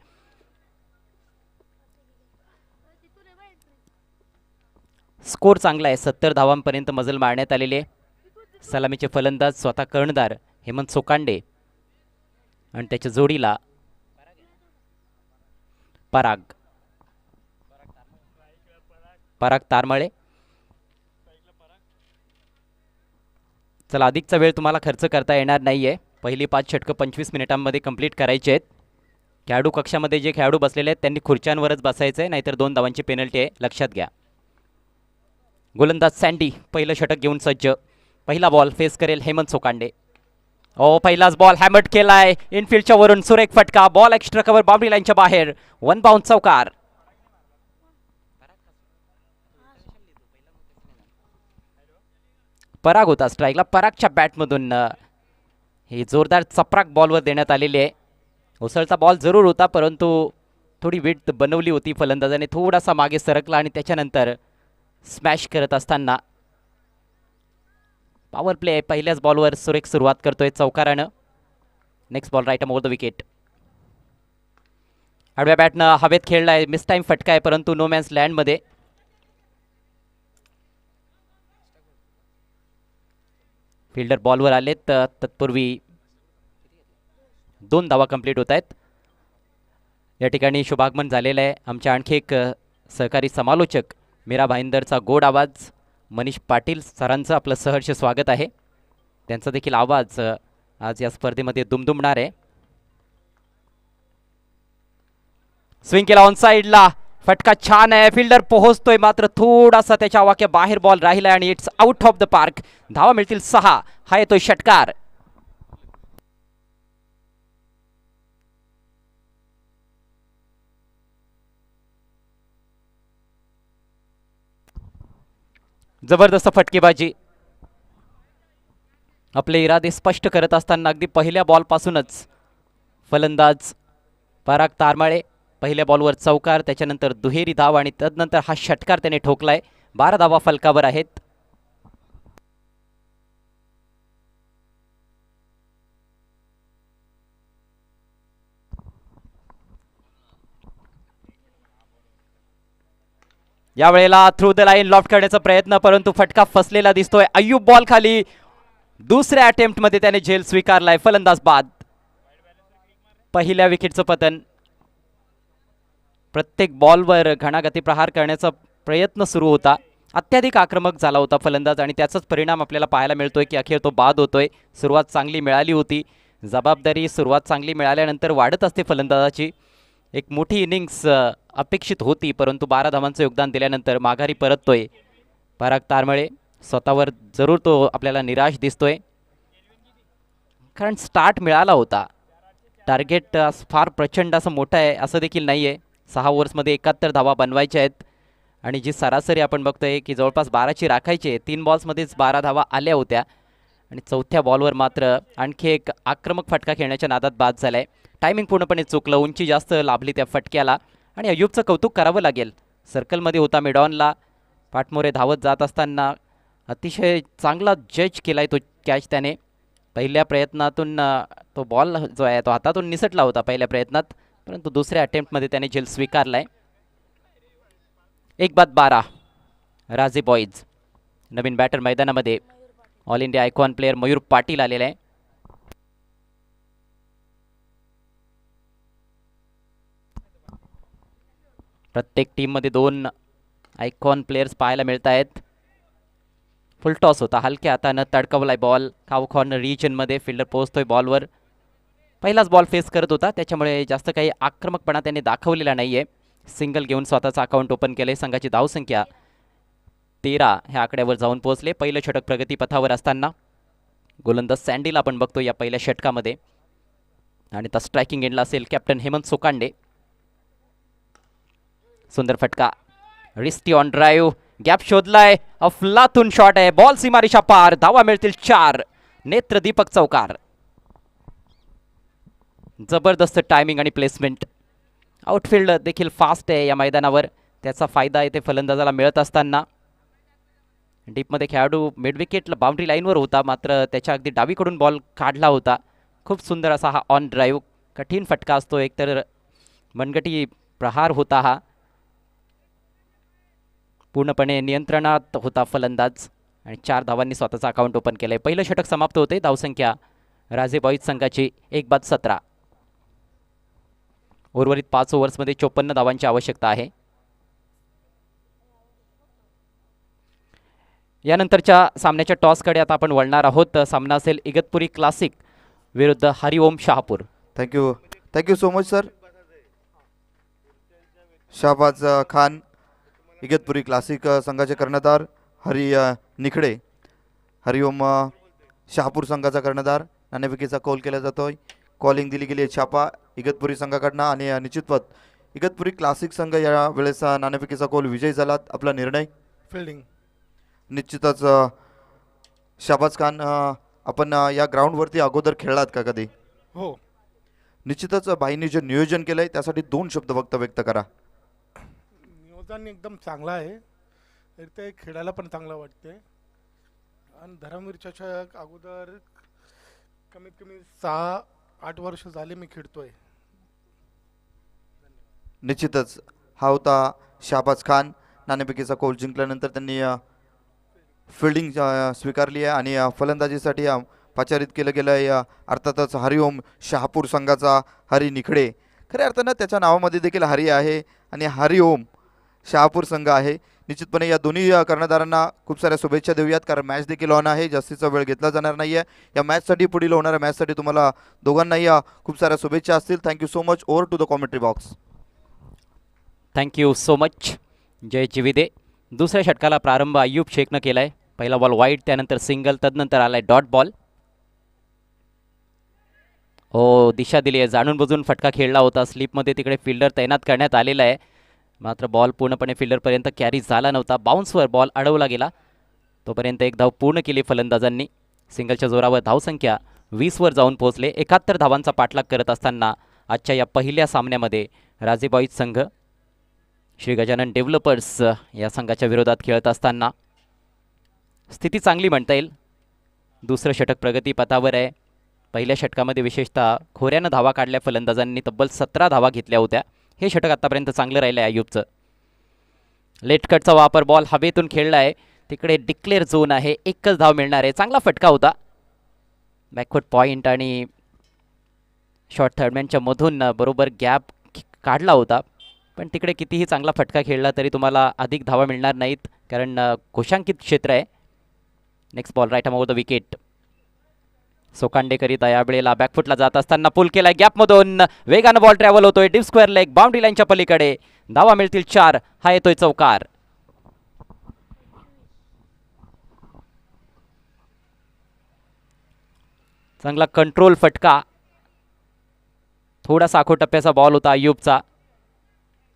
स्कोर चांगला आहे. 70 धावांपर्यंत मजल मारण्यात आलेली आहे. सलामीचे फलंदाज स्वतः कर्णधार हेमंत सोकांडे आणि त्याच्या जोडीला पराग तारमळे. चला, अधिकचा वेळ तुम्हाला खर्च करता येणार नाहीये. पहिली 5 षटकं 25 मिनिटांमध्ये कंप्लीट करायचे आहेत. खेळाडू कक्षामध्ये जे खेळाडू बसलेले आहेत त्यांनी खुर्च्यांवरच बसायचं आहे, नाहीतर 2 धावांची पेनल्टी आहे, लक्षात घ्या. गोलंदाज सँडी पहिलं षटक घेऊन सज्ज. पहिला बॉल फेस करेल हेमंत सोकांडे. पहिलाच बॉल हॅमर्ड केलाय इनफिल्डच्या वरून. सुरेख फटका. बॉल एक्स्ट्रा कव्हर बाउंड्री लाईनच्या बाहेर. 1 बाउंस चौकार. पराग होता स्ट्राईकला. परागच्या बॅटमधून ही जोरदार चपराक बॉलवर देण्यात आलेली आहे. उसळचा बॉल जरूर होता, परंतु थोडी विड्थ बनवली होती फलंदाजाने. थोडासा मागे सरकला आणि त्याच्यानंतर स्मॅश करत असताना पॉवर प्ले. पहिल्याच बॉलवर सुरेख सुरुवात करतोय चौकारानं. Next ball right over the wicket. आडव्या बॅटनं हवेत खेळलाय. मिस टाइम फटका आहे, परंतु नो मॅन्स लँडमध्ये. फिल्डर बॉलवर आलेत. तत्पूर्वी 2 धावा कंप्लीट होत आहेत. या ठिकाणी शुभागमन झालेलं आहे. आमच्या आणखी एक सहकारी समालोचक मीरा भाईंदरचा गोड आवाज मनीष पाटील सरांचं आपलं सहर्ष स्वागत आहे. त्यांचा देखील आवाज आज या स्पर्धेमध्ये दुमदुमणार आहे. स्विंग केला ऑन साइडला. फटका छान आहे. फिल्डर पोहोचतोय, मात्र थोडासा त्याच्या आवाक्या बाहेर बॉल राहिला आणि it's out of the park. धावा मिळतील 6. हा येतोय षटकार. जबरदस्त फटकेबाजी. आपले इरादे स्पष्ट करत असताना अगदी पहिल्या बॉलपासूनच फलंदाज पराग तारमाळे. पहिल्या बॉलवर चौकार, त्याच्यानंतर दुहेरी धाव आणि तदनंतर हा षटकार त्याने ठोकलाय. 12 धावा फलकावर आहेत. यावेळेला थ्रू द लाईन लॉफ्ट करण्याचा प्रयत्न, परंतु फटका फसलेला दिसतोय. अय्यूब बॉल खाली. दुसऱ्या अटेम्प्ट मध्ये त्याने झेल स्वीकारलाय. फलंदाज बाद. पहिल्या विकेटचं पतन. प्रत्येक बॉलवर घणागती प्रहार करण्याचा प्रयत्न सुरू होता. अत्याधिक आक्रमक झाला होता फलंदाज आणि त्याचाच परिणाम आपल्याला पाहायला मिळतोय की अखेर तो बाद होतोय. सुरुवात चांगली मिळाली होती. जबाबदारी सुरुवात चांगली मिळाल्यानंतर वाढत असते फलंदाजाची. एक मोठी इनिंग्स अपेक्षित होती, परंतु 12 धावांचं योगदान दिल्यानंतर माघारी परततोय पराग तारमळे. स्वतःवर जरूर तो आपल्याला निराश दिसतोय, कारण स्टार्ट मिळाला होता. टार्गेट फार प्रचंड असं मोठं आहे असं देखील नाही आहे. 6 ओव्हर्समध्ये 71 धावा बनवायच्या आहेत आणि जी सरासरी आपण बघतोय की जवळपास 12ची राखायची आहे. 3 बॉल्समध्येच 12 धावा आल्या होत्या आणि चौथ्या बॉलवर मात्र आणखी एक आक्रमक फटका खेळण्याच्या नादात बाद झाला आहे. टायमिंग पूर्णपणे चुकलं, उंची जास्त लाभली त्या फटक्याला आणि अय्यूबचं कौतुक करावं लागेल. सर्कलमध्ये होता मिडॉनला, पाठमोरे धावत जात असताना अतिशय चांगला जज केला आहे तो कॅच त्याने. पहिल्या प्रयत्नातून तो बॉल जो आहे तो हातातून निसटला होता पहिल्या प्रयत्नात, परंतु दुसऱ्या अटेम्प्टमध्ये त्याने झेल स्वीकारला आहे. 1-12 राजे बॉईज. नवीन बॅटर मैदानामध्ये all India icon player Mayur Patil आलेला आहे. प्रत्येक टीममध्ये 2 आयकॉन प्लेयर्स पाहायला मिळत आहेत. फुल टॉस होता, हलक्या हातानं तडकवलाय बॉल काव कॉर्नर रिजनमध्ये. फिल्डर पोहोचतोय बॉलवर. पहिलाच बॉल फेस करत होता, त्याच्यामुळे जास्त काही आक्रमकपणा त्याने दाखवलेला नाही आहे. सिंगल घेऊन स्वतःचं अकाउंट ओपन केले. संघाची धावसंख्या 13 ह्या आकड्यावर जाऊन पोहोचले. पहिलं षटक प्रगतीपथावर असताना गोलंदाज सँडीला आपण बघतो या पहिल्या षटकामध्ये आणि त्या स्ट्रायकिंग एंडला असेल कॅप्टन हेमंत सोकांडे. सुंदर फटका, रिस्टी ऑन ड्राईव्ह, गॅप शोधलाय, अफलातून शॉट आहे, बॉल सीमारेषा पार, धावा मिळतील 4. नेत्र दीपक चौकार. जबरदस्त टायमिंग आणि प्लेसमेंट. आउटफील्ड देखील फास्ट आहे या मैदानावर, त्याचा फायदा येथे फलंदाजाला मिळत असताना. डीपमध्ये खेळाडू मिड विकेटला बाउंड्री लाईनवर होता, मात्र त्याच्या अगदी डावीकडून बॉल काढला होता. खूप सुंदर असा हा ऑन ड्राईव्ह. कठीण फटका असतो, एकतर मनगटी प्रहार होता हा. पूर्णपणे नियंत्रणात होता फलंदाज आणि 4 धावांनी स्वतःचं अकाउंट ओपन केलंय. पहिलं षटक समाप्त होते. धावसंख्या राजे बॉईज संघाची 1-17. उर्वरित 5 ओव्हर्समध्ये 54 धावांची आवश्यकता आहे. यानंतरच्या सामन्याच्या टॉसकडे आता आपण वळणार आहोत. सामना असेल इगतपुरी क्लासिक विरुद्ध Hariom Shahapur. Thank you so much sir. Shahbaz Khan Igatpuri classic संघाचे कर्णधार, हरी निखडे हरिओम शहापूर संघाचा कर्णधार. नाणेफेकीचा कौल केला जातोय. कॉलिंग दिली गेली आहे छापा इगतपुरी संघाकडनं आणि निश्चितपत इगतपुरी क्लासिक संघ या वेळेस नाणेफेकीचा कौल विजयी झाला. आपला निर्णय फिल्डिंग. निश्चितच शाहबाज खान, आपण या ग्राउंडवरती अगोदर खेळलात का कधी? हो. निश्चितच भाईंनी जे नियोजन केलंय त्यासाठी 2 शब्द फक्त व्यक्त करा. नियोजन एकदम चांगलं आहे, तर ते खेळायला पण चांगलं वाटते. आणि धरमवीर चषक अगोदर कमीत कमी 6-8 वर्ष झाले मी खेळतोय. निश्चितच हा होता शाहबाज खान. नाणेफेकीचा कौल जिंकल्यानंतर त्यांनी फिल्डिंग स्वीकारली आहे आणि फलंदाजीसाठी पाचारित केलं गेलं आहे अर्थातच हरिओम शहापूर संघाचा हरी निखडे. खऱ्या अर्थानं त्याच्या नावामध्ये देखील हरी आहे आणि हरिओम शहापूर संघ आहे. निश्चितपणे या दोन्ही कर्णधारांना खूप साऱ्या शुभेच्छा देऊयात, कारण मॅच देखील ऑन आहे. जास्तीचा वेळ घेतला जाणार नाही आहे या मॅचसाठी. पुढील होणाऱ्या मॅचसाठी तुम्हाला दोघांनाही खूप साऱ्या शुभेच्छा असतील. Thank you so much. Over to the commentary box. Thank you so much Jay Jivide. दुसऱ्या षटकाला प्रारंभ अय्यूब शेखनं केला आहे. पहिला बॉल वाईड, त्यानंतर सिंगल, तदनंतर आलाय डॉट बॉल. हो, दिशा दिली आहे, जाणून बुजून फटका खेळला होता. स्लिपमध्ये तिकडे फिल्डर तैनात करण्यात आलेला आहे, मात्र बॉल पूर्णपणे फिल्डरपर्यंत कॅरी झाला नव्हता. बाउन्सवर बॉल अडवला गेला. तोपर्यंत एक धाव पूर्ण केली फलंदाजांनी. सिंगलच्या जोरावर धावसंख्या 20वर जाऊन पोहोचले. 71 धावांचा पाठलाग करत असताना आजच्या या पहिल्या सामन्यामध्ये राजे बॉईज संघ श्री गजानन डेव्हलपर्स या संघाच्या विरोधात खेळत असताना स्थिती चांगली म्हणता येईल. दुसरं षटक प्रगतीपथावर आहे. पहिल्या षटकामध्ये विशेषतः खोऱ्यानं धावा काढल्या फलंदाजांनी तब्बल 17 धावा घेतल्या होत्या. हे षटक आतापर्यंत चांगलं राहिलं आहे अय्यूबचं. लेट कटचा वापर, बॉल हवेतून खेळला आहे. तिकडे डिक्लेअर झोन आहे, एकच धाव मिळणार आहे. चांगला फटका होता. बॅकवर्ड पॉईंट आणि शॉर्ट थर्डमॅनच्या मधून बरोबर गॅप काढला होता, पण तिकडे कितीही चांगला फटका खेळला तरी तुम्हाला अधिक धावा मिळणार नाहीत, कारण घोषांकित क्षेत्र आहे. Next ball right over the wicket. सोकांडेकरिता यावेळेला बॅकफुटला जात असताना पुल केलाय गॅपमधून, वेगानं बॉल ट्रॅव्हल होतोय डीप स्क्वेअर लेग, बाउंड्री लाईनच्या पलीकडे. धावा मिळतील 4. हा येतोय चौकार. चांगला कंट्रोल फटका, थोडा साखो टप्प्याचा बॉल होता अय्यूबचा.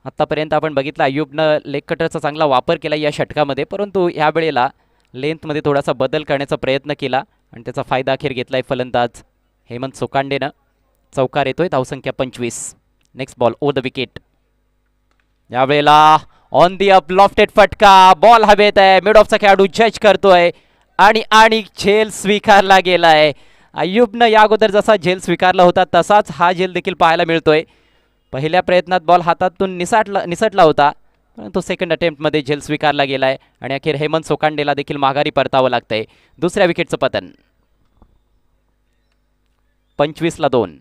आत्तापर्यंत आपण बघितलं अय्यूबनं लेग कटरचा चांगला वापर केला या षटकामध्ये, परंतु ह्या वेळेला लेंथमध्ये थोडासा बदल करण्याचा प्रयत्न केला आणि त्याचा फायदा अखेर घेतलाय फलंदाज हेमंत सोकांडेनं. चौकार येतोय, धावसंख्या 25. Next ball over the wicket. यावेळेला ऑन दी अप लॉफ्टेड फटका, बॉल हवेत आहे, मिड ऑफचा खेळाडू जज करतोय आणि झेल स्वीकारला गेलाय. अय्यूबनं या अगोदर जसा झेल स्वीकारला होता तसाच हा झेल देखील पाहायला मिळतोय. पहिल्या प्रयत्नात बॉल हातातून निसटला होता, परंतु सेकंड अटेम्प्टमध्ये झेल स्वीकारला गेलाय आणि अखेर हेमंत सोकांडेला देखील माघारी परतावं लागतंय. दुसऱ्या विकेटचं पतन. 25-2.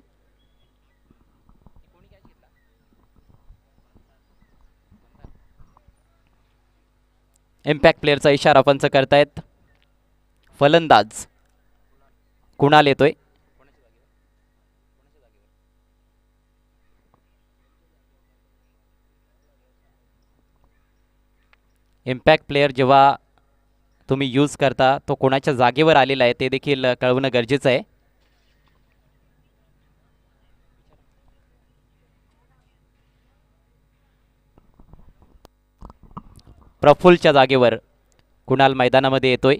इम्पॅक्ट प्लेअरचा इशारा पंच करतायत. फलंदाज कुणाल येतोय. इम्पॅक्ट प्लेअर जेव्हा तुम्ही यूज करता तो कोणाच्या जागेवर आलेला आहे ते देखील कळवणं गरजेचं आहे. प्रफुल्लच्या जागेवर कुणाल मैदानामध्ये येतोय.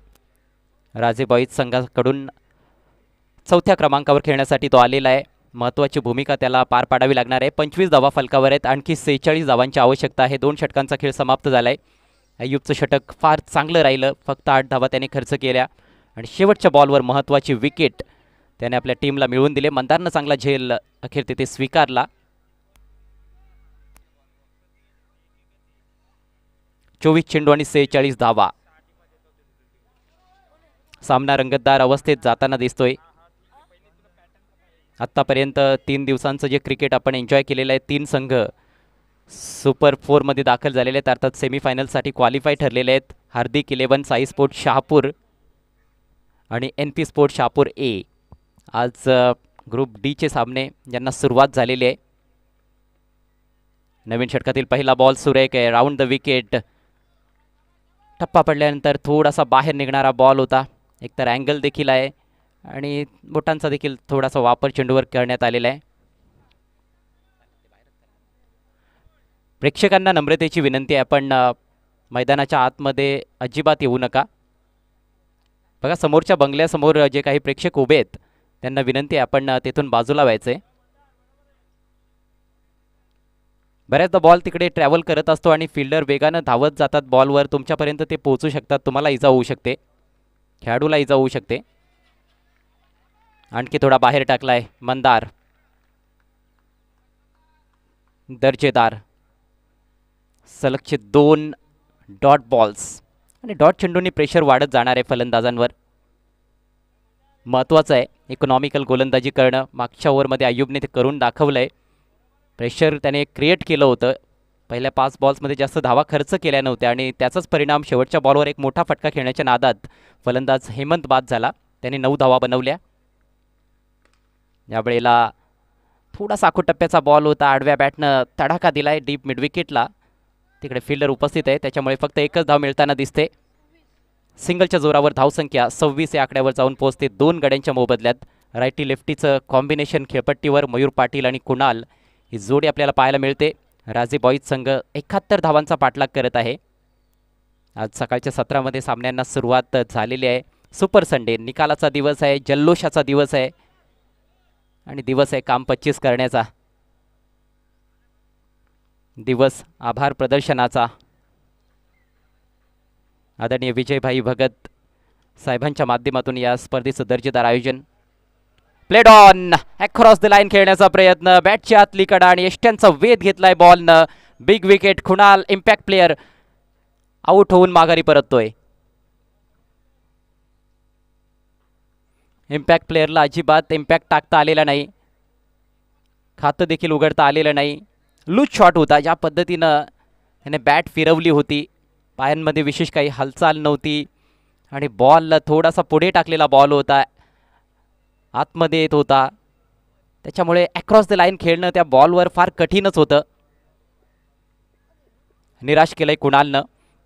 राजे बॉईज संघाकडून 4थ्या क्रमांकावर खेळण्यासाठी तो आलेला आहे. महत्त्वाची भूमिका त्याला पार पाडावी लागणार आहे. 25 धावा फलकावर आहेत, आणखी 46 धावांची आवश्यकता आहे. 2 षटकांचा खेळ समाप्त झाला आहे. अय्यूबचं षटक फार चांगलं राहिलं, फक्त 8 धावा त्याने खर्च केल्या आणि शेवटच्या बॉलवर महत्त्वाची विकेट त्याने आपल्या टीमला मिळवून दिले. मंदारनं चांगला झेल अखेर तिथे स्वीकारला. 24 चेंडू आणि 46 धावा. सामना रंगतदार अवस्थेत जाताना दिसतोय. आत्तापर्यंत 3 दिवसांचं जे क्रिकेट आपण एन्जॉय केलेलं आहे, 3 संघ सुपर 4मध्ये दाखल झालेले आहेत, अर्थात सेमीफायनलसाठी क्वालिफाय ठरलेले आहेत. हार्दिक 11 साई स्पोर्ट शहापूर आणि NP स्पोर्ट शहापूर ए. आज ग्रुप डीचे सामने ज्यांना सुरुवात झालेली आहे. नवीन षटकातील पहिला बॉल सुरेख आहे, राऊंड द विकेट. टप्पा पडल्यानंतर थोडासा बाहेर निघणारा बॉल होता. एकतर अँगल देखील आहे आणि बोटांचा देखील थोडासा वापर चेंडूवर करण्यात आलेला आहे. प्रेक्षकांना नम्रतेची विनंती आहे, आपण मैदानाच्या आतमध्ये अजिबात येऊ नका. बघा समोरच्या बंगल्यासमोर जे काही प्रेक्षक उभे आहेत त्यांना विनंती आहे आपण तेथून बाजूला व्हायचं आहे. बऱ्याचदा बॉल तिकडे ट्रॅव्हल करत असतो आणि फिल्डर वेगानं धावत जातात बॉलवर, तुमच्यापर्यंत ते पोहोचू शकतात, तुम्हाला इजा होऊ शकते, खेळाडूला इजा होऊ शकते. आणखी थोडा बाहेर टाकलाय मंदार. दर्जेदार सलगचे 2 डॉट बॉल्स आणि डॉट चेंडूंनी प्रेशर वाढत जाणार आहे फलंदाजांवर. महत्त्वाचं आहे इकॉनॉमिकल गोलंदाजी करणं. मागच्या ओव्हरमध्ये अय्यूबने ते करून दाखवलं आहे. प्रेशर त्याने क्रिएट केलं होतं. पहिल्या 5 बॉल्समध्ये जास्त धावा खर्च केल्या नव्हत्या आणि त्याचाच परिणाम शेवटच्या बॉलवर एक मोठा फटका खेळण्याच्या नादात फलंदाज हेमंत बाद झाला. त्याने 9 धावा बनवल्या. यावेळेला थोडा साखो टप्प्याचा बॉल होता, आडव्या बॅटनं तडाखा दिलाय डीप मिड विकेटला. तिकडे फिल्डर उपस्थित आहे, त्याच्यामुळे फक्त एकच धाव मिळताना दिसते. सिंगलच्या जोरावर धावसंख्या 26 या आकड्यावर जाऊन पोहोचते 2 गड्यांच्या मोबदल्यात. रायटी लेफ्टीचं कॉम्बिनेशन खेळपट्टीवर मयूर पाटील आणि कुणाल ही जोडी आपल्याला पाहायला मिळते. राजे बॉईज संघ 71 धावांचा पाठलाग करत आहे. आज सकाळच्या सत्रामध्ये सामन्यांना सुरुवात झालेली आहे. सुपर संडे, निकालाचा दिवस आहे, जल्लोषाचा दिवस आहे आणि दिवस आहे काम 25 करण्याचा दिवस, आभार प्रदर्शनाचा. आदरणीय विजयभाई भगत साहेबांच्या माध्यमातून या स्पर्धेचं दर्जेदार आयोजन. Played on, across the line खेळण्याचा प्रयत्न, बॅटच्या आतली कडा आणि यष्ट्यांचा वेध घेतलाय बॉलनं. Big wicket. Kunal impact player out होऊन माघारी परततोय. इम्पॅक्ट प्लेअरला अजिबात इम्पॅक्ट टाकता आलेला नाही, खातं देखील उघडता आलेलं नाही. लूज शॉट होता. ज्या पद्धतीनं त्याने बॅट फिरवली होती, पायांमध्ये विशेष काही हालचाल नव्हती आणि बॉलला थोडासा पुढे टाकलेला बॉल होता. आतमध्ये येत होता, त्याच्यामुळे अक्रॉस द लाईन खेळणं त्या बॉलवर फार कठीणच होतं. निराश केलंय कुणालनं.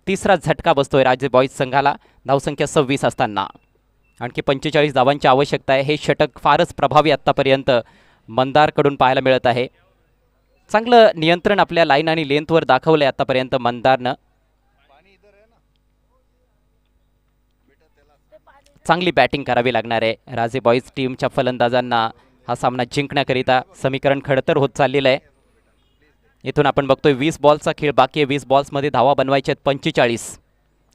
तिसरा झटका बसतोय राजे बॉईज संघाला धावसंख्या 26 असताना. आणखी 45 धावांची आवश्यकता आहे. हे षटक फारच प्रभावी आत्तापर्यंत मंदारकडून पाहायला मिळत आहे. चांगलं नियंत्रण आपल्या लाईन आणि लेंथवर दाखवलंय आतापर्यंत मंदारनं. चांगली बॅटिंग करावी लागणार आहे राजे बॉईज टीमच्या फलंदाजांना हा सामना जिंकण्याकरिता. समीकरण खडतर होत चाललेलं आहे. इथून आपण बघतोय 20 बॉल्सचा खेळ बाकी आहे. 20 बॉल्समध्ये धावा बनवायच्या आहेत 45.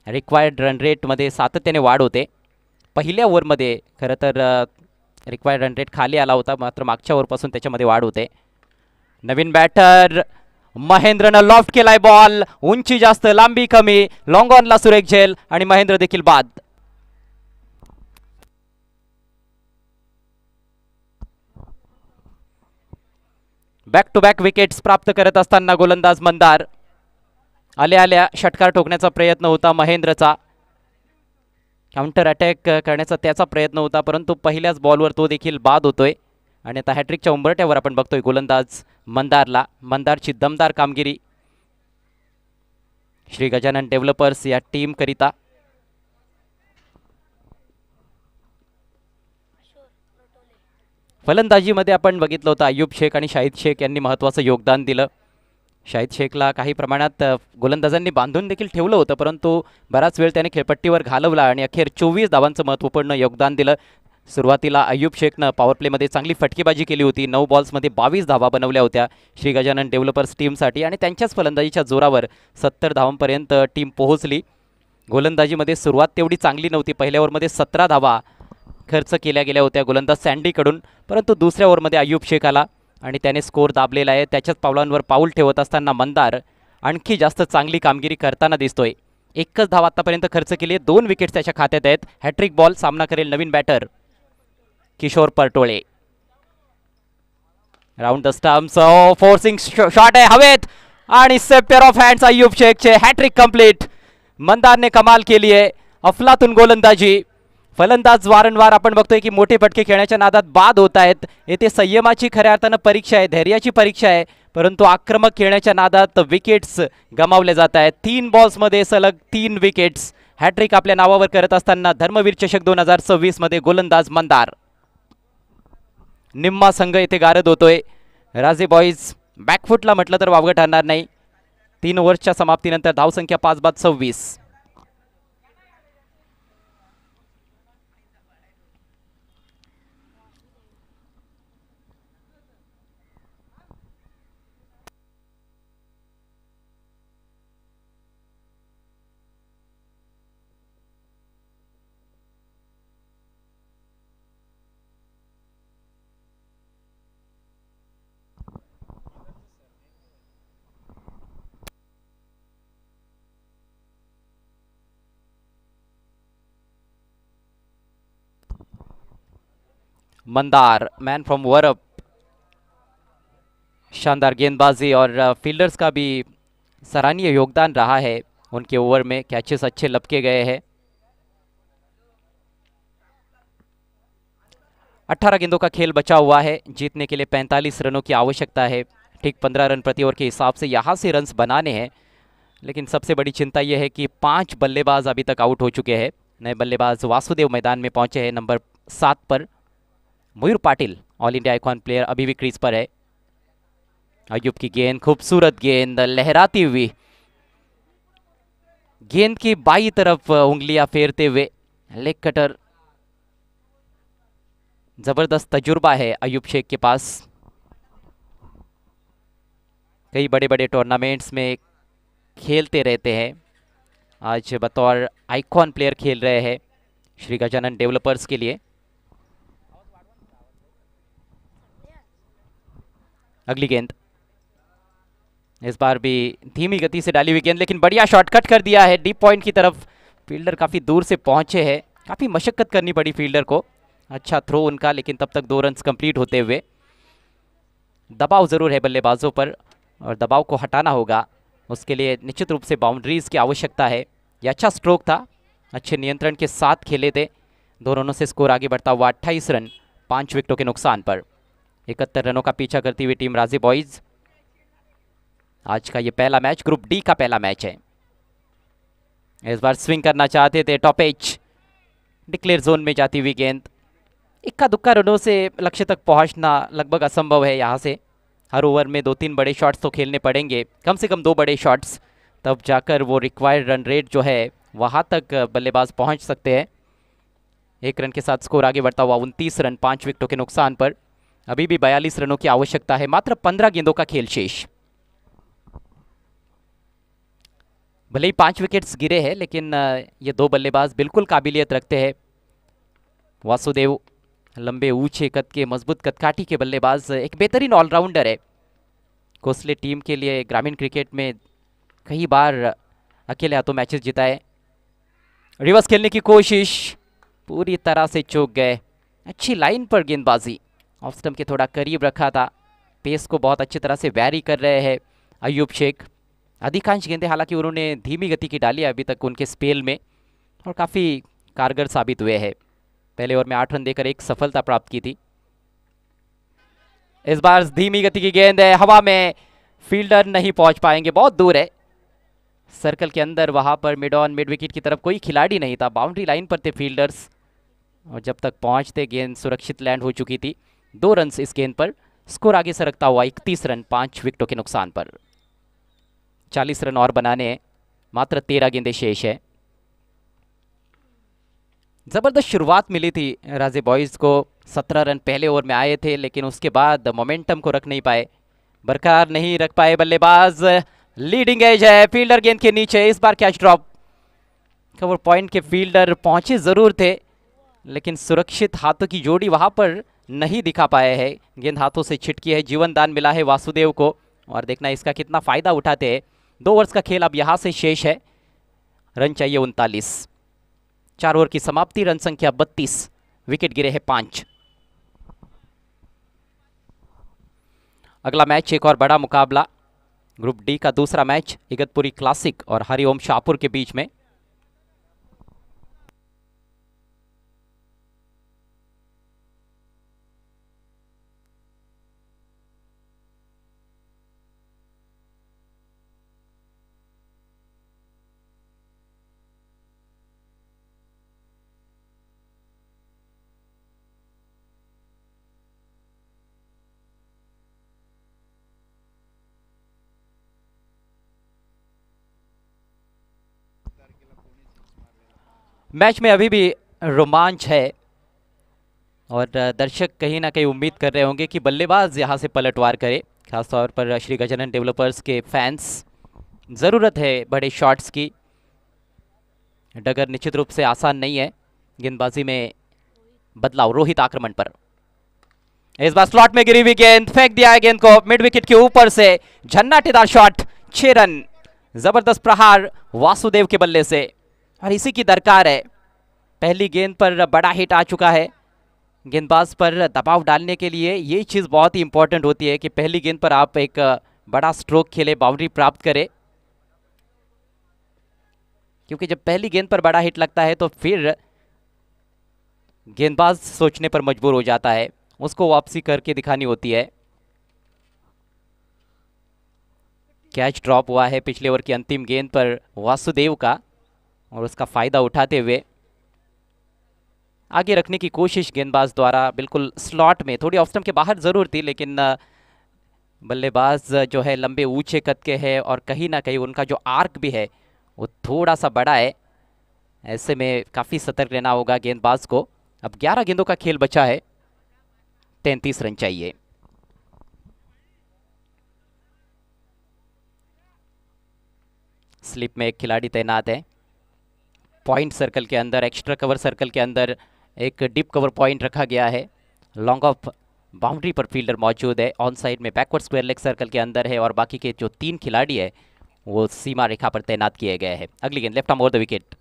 रिक्वायर्ड रन रेटमध्ये सातत्याने वाढ होते. पहिल्या ओव्हरमध्ये खरं तर रिक्वायर्ड रन रेट खाली आला होता, मात्र मागच्या ओव्हरपासून त्याच्यामध्ये वाढ होते. नवीन बॅटर महेंद्रनं लॉफ्ट केलाय बॉल. उंची जास्त लांबी कमी. लॉंग ऑनला सुरेख झेल आणि महेंद्र देखील बाद. बॅक टू बॅक विकेट्स प्राप्त करत असताना गोलंदाज मंदार. आल्या आल्या षटकार ठोकण्याचा प्रयत्न होता महेंद्रचा. काउंटर अटॅक करण्याचा त्याचा प्रयत्न होता, परंतु पहिल्याच बॉलवर तो देखील बाद होतोय. आणि आता हॅट्रिकच्या उंबरट्यावर आपण बघतोय गोलंदाज मंदारला. मंदारची दमदार कामगिरी श्री गजानन डेव्हलपर्स या टीम करिता. फलंदाजीमध्ये आपण बघितलं होतं अय्यूब शेख आणि शाहिद शेख यांनी महत्त्वाचं योगदान दिलं. शाहिद शेखला काही प्रमाणात गोलंदाजांनी बांधून देखील ठेवलं होतं, परंतु बराच वेळ त्याने खेळपट्टीवर घालवला आणि अखेर 24 धावांचं महत्त्वपूर्ण योगदान दिलं. सुरुवातीला अय्यूब शेखनं पॉवर प्लेमध्ये चांगली फटकेबाजी केली होती. 9 बॉल्समध्ये 22 धावा बनवल्या होत्या श्री गजानन डेव्हलपर्स टीमसाठी आणि त्यांच्याच फलंदाजीच्या जोरावर 70 धावांपर्यंत टीम पोहोचली. गोलंदाजीमध्ये सुरुवात तेवढी चांगली नव्हती. पहिल्या ओव्हरमध्ये 17 धावा खर्च केल्या गेल्या होत्या गोलंदाज सँडीकडून, परंतु दुसऱ्या ओव्हरमध्ये अय्यूब शेख आला आणि त्याने स्कोअर दाबलेला आहे. त्याच्याच पावलांवर पाऊल ठेवत असताना मंदार आणखी जास्त चांगली कामगिरी करताना दिसतोय. एकच धाव आतापर्यंत खर्च केली. 2 विकेट्स त्याच्या खात्यात आहेत. हॅट्रिक बॉल सामना करेल नवीन batter Kishor Partole. Round the stumps. Forcing shot आहे हवेत आणि safe pair of hands Ayub शेखचे. Hat trick complete. मंदारने कमाल केली आहे. अफलातून गोलंदाजी. फलंदाज वारंवार आपण बघतोय की मोठे फटके खेळण्याच्या नादात बाद होत आहेत. येथे संयमाची खऱ्या अर्थानं परीक्षा आहे, धैर्याची परीक्षा आहे, परंतु आक्रमक खेळण्याच्या नादात विकेट्स गमावले जात आहेत. 3 बॉल्समध्ये सलग 3 विकेट्स. हॅट्रिक आपल्या नावावर करत असताना धर्मवीर चषक 2026 मध्ये गोलंदाज मंदार. निम्मा संघ येथे गारद होतोय. राजे बॉईज बॅकफुटला म्हटलं तर वावगं ठरणार नाही. 3 ओव्हर्सच्या समाप्तीनंतर धावसंख्या 5 बाद 26. मंदार मैन फ्रॉम वरअप. शानदार गेंदबाजी और फील्डर्स का भी सराहनीय योगदान रहा है. उनके ओवर में कैचेस अच्छे लपके गए हैं. 18 गेंदों का खेल बचा हुआ है. जीतने के लिए 45 रनों की आवश्यकता है. ठीक 15 रन प्रति ओवर के हिसाब से यहाँ से रन्स बनाने हैं, लेकिन सबसे बड़ी चिंता यह है कि 5 बल्लेबाज अभी तक आउट हो चुके हैं. नए बल्लेबाज वासुदेव मैदान में पहुंचे हैं नंबर 7 पर. Mayur Patil all India icon player अभी भी क्रीज पर है. अय्यूब की गेंद, खूबसूरत गेंद लहराती हुई. गेंद की बाई तरफ उंगलियां फेरते हुए लेग कटर. जबरदस्त तजुर्बा है अय्यूब शेख के पास. कई बड़े बड़े टूर्नामेंट्स में खेलते रहते हैं. आज बतौर आइकॉन प्लेयर खेल रहे हैं श्री गजानन डेवलपर्स के लिए. अगली गेंद इस बार भी धीमी गति से डाली हुई गेंद, लेकिन बढ़िया शॉर्टकट कर दिया है डीप पॉइंट की तरफ. फील्डर काफ़ी दूर से पहुंचे हैं. काफ़ी मशक्कत करनी पड़ी फील्डर को. अच्छा थ्रो उनका, लेकिन तब तक 2 रन्स कंप्लीट होते हुए. दबाव ज़रूर है बल्लेबाजों पर और दबाव को हटाना होगा. उसके लिए निश्चित रूप से बाउंड्रीज़ की आवश्यकता है. यह अच्छा स्ट्रोक था, अच्छे नियंत्रण के साथ खेले थे. 2 रनों से स्कोर आगे बढ़ता हुआ 28 रन 5 विकेटों के नुकसान पर। 71 रनों का पीछा करती हुई टीम राजी बॉयज। आज का ये पहला मैच ग्रुप डी का पहला मैच है। इस बार स्विंग करना चाहते थे, टॉप एज डिक्लेयर जोन में जाती हुई गेंद। इक्का दुक्का रनों से लक्ष्य तक पहुंचना लगभग असंभव है। यहाँ से हर ओवर में 2-3 बड़े शॉट्स तो खेलने पड़ेंगे, कम से कम 2 बड़े शॉट्स, तब जाकर वो रिक्वायर्ड रन रेट जो है वहाँ तक बल्लेबाज पहुँच सकते हैं। 1 रन के साथ स्कोर आगे बढ़ता हुआ 29 रन 5 विकेटों के नुकसान पर। अभी भी 42 रनों की आवश्यकता है, मात्र 15 गेंदों का खेल शेष। भले ही 5 विकेट्स गिरे हैं, लेकिन ये 2 बल्लेबाज बिल्कुल काबिलियत रखते हैं। वासुदेव लंबे ऊंचे कद के मजबूत कदकाठी के बल्लेबाज, एक बेहतरीन ऑलराउंडर है। कोसले टीम के लिए ग्रामीण क्रिकेट में कई बार अकेले हाथों मैचेस जिताए। रिवर्स खेलने की कोशिश, पूरी तरह से चूक गए। अच्छी लाइन पर गेंदबाजी, ऑफ स्टंप के थोड़ा करीब रखा था। पेस को बहुत अच्छी तरह से वैरी कर रहे हैं अयूब शेख। अधिकांश गेंदें हालांकि उन्होंने धीमी गति की डाली है अभी तक उनके स्पेल में, और काफ़ी कारगर साबित हुए हैं। पहले ओवर में 8 रन देकर एक सफलता प्राप्त की थी। इस बार धीमी गति की गेंद है, हवा में, फील्डर नहीं पहुंच पाएंगे, बहुत दूर है सर्कल के अंदर। वहां पर मिड ऑन मिड विकेट की तरफ कोई खिलाड़ी नहीं था, बाउंड्री लाइन पर थे फील्डर्स, और जब तक पहुंचते गेंद सुरक्षित लैंड हो चुकी थी। 2 रन इस गेंद पर। स्कोर आगे सरकता हुआ 31 रन 5 विकेटों के नुकसान पर। 40 रन और बनाने हैं, मात्र 13 गेंदें शेष है। जबरदस्त शुरुआत मिली थी राजे बॉयज को। 17 रन पहले ओवर में आए थे, लेकिन उसके बाद मोमेंटम को रख नहीं पाए, बरकरार नहीं रख पाए बल्लेबाज। लीडिंग एज है, फील्डर गेंद के नीचे। इस बार कैच ड्रॉप, कवर पॉइंट के फील्डर पहुंचे जरूर थे, लेकिन सुरक्षित हाथों की जोड़ी वहां पर नहीं दिखा पाए हैं। गेंद हाथों से छिटकी है, जीवन दान मिला है वासुदेव को, और देखना इसका कितना फायदा उठाते हैं। 2 ओवर्स का खेल अब यहां से शेष है। रन चाहिए 39। 4 ओवर की समाप्ति, रन संख्या 32, विकेट गिरे हैं 5। अगला मैच एक और बड़ा मुकाबला, ग्रुप डी का दूसरा मैच इगतपुरी क्लासिक और हरिओम शाहपुर के बीच में। मैच में अभी भी रोमांच है, और दर्शक कहीं ना कहीं उम्मीद कर रहे होंगे कि बल्लेबाज यहां से पलटवार करे। खासतौर पर श्री गजानन डेवलपर्स के फैंस, ज़रूरत है बड़े शॉट्स की। डगर निश्चित रूप से आसान नहीं है। गेंदबाजी में बदलाव, रोहित आक्रमण पर। इस बार स्लॉट में गिरी हुई गेंद, फेंक दिया है गेंद को मिड विकेट के ऊपर से। झन्नाटेदार शॉट, 6 रन। जबरदस्त प्रहार वासुदेव के बल्ले से, और इसी की दरकार है। पहली गेंद पर बड़ा हिट आ चुका है। गेंदबाज पर दबाव डालने के लिए ये चीज़ बहुत ही इंपॉर्टेंट होती है कि पहली गेंद पर आप एक बड़ा स्ट्रोक खेले, बाउंड्री प्राप्त करें, क्योंकि जब पहली गेंद पर बड़ा हिट लगता है तो फिर गेंदबाज सोचने पर मजबूर हो जाता है, उसको वापसी करके दिखानी होती है। कैच ड्रॉप हुआ है पिछले ओवर की अंतिम गेंद पर वासुदेव का, और उसका फायदा उठाते हुए आगे रखने की कोशिश गेंदबाज द्वारा। बिल्कुल स्लॉट में, थोड़ी ऑफ स्टंप के बाहर जरूर थी, लेकिन बल्लेबाज जो है लंबे ऊंचे कद के हैं, और कहीं ना कहीं उनका जो आर्क भी है वो थोड़ा सा बड़ा है। ऐसे में काफ़ी सतर्क रहना होगा गेंदबाज को। अब 11 गेंदों का खेल बचा है, 33 रन चाहिए। स्लिप में एक खिलाड़ी तैनात है। पॉइंट सर्कल के अंदर, एक्स्ट्रा कवर सर्कल के अंदर एक डीप कवर पॉइंट रखा गया है। लॉन्ग ऑफ बाउंड्री पर फील्डर मौजूद है। ऑन साइड में बैकवर्ड स्क्वायर लेग सर्कल के अंदर है, और बाकी के जो 3 खिलाड़ी है वो सीमा रेखा पर तैनात किए गए हैं। अगली गेंद left arm over the wicket.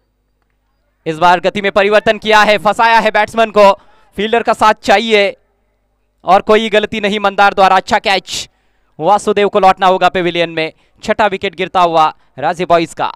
इस बार गति में परिवर्तन किया है, फंसाया है बैट्समैन को। फील्डर का साथ चाहिए, और कोई गलती नहीं मंदार द्वारा। अच्छा कैच, वासुदेव को लौटना होगा पेविलियन में। 6ठा विकेट गिरता हुआ राजे बॉयज का।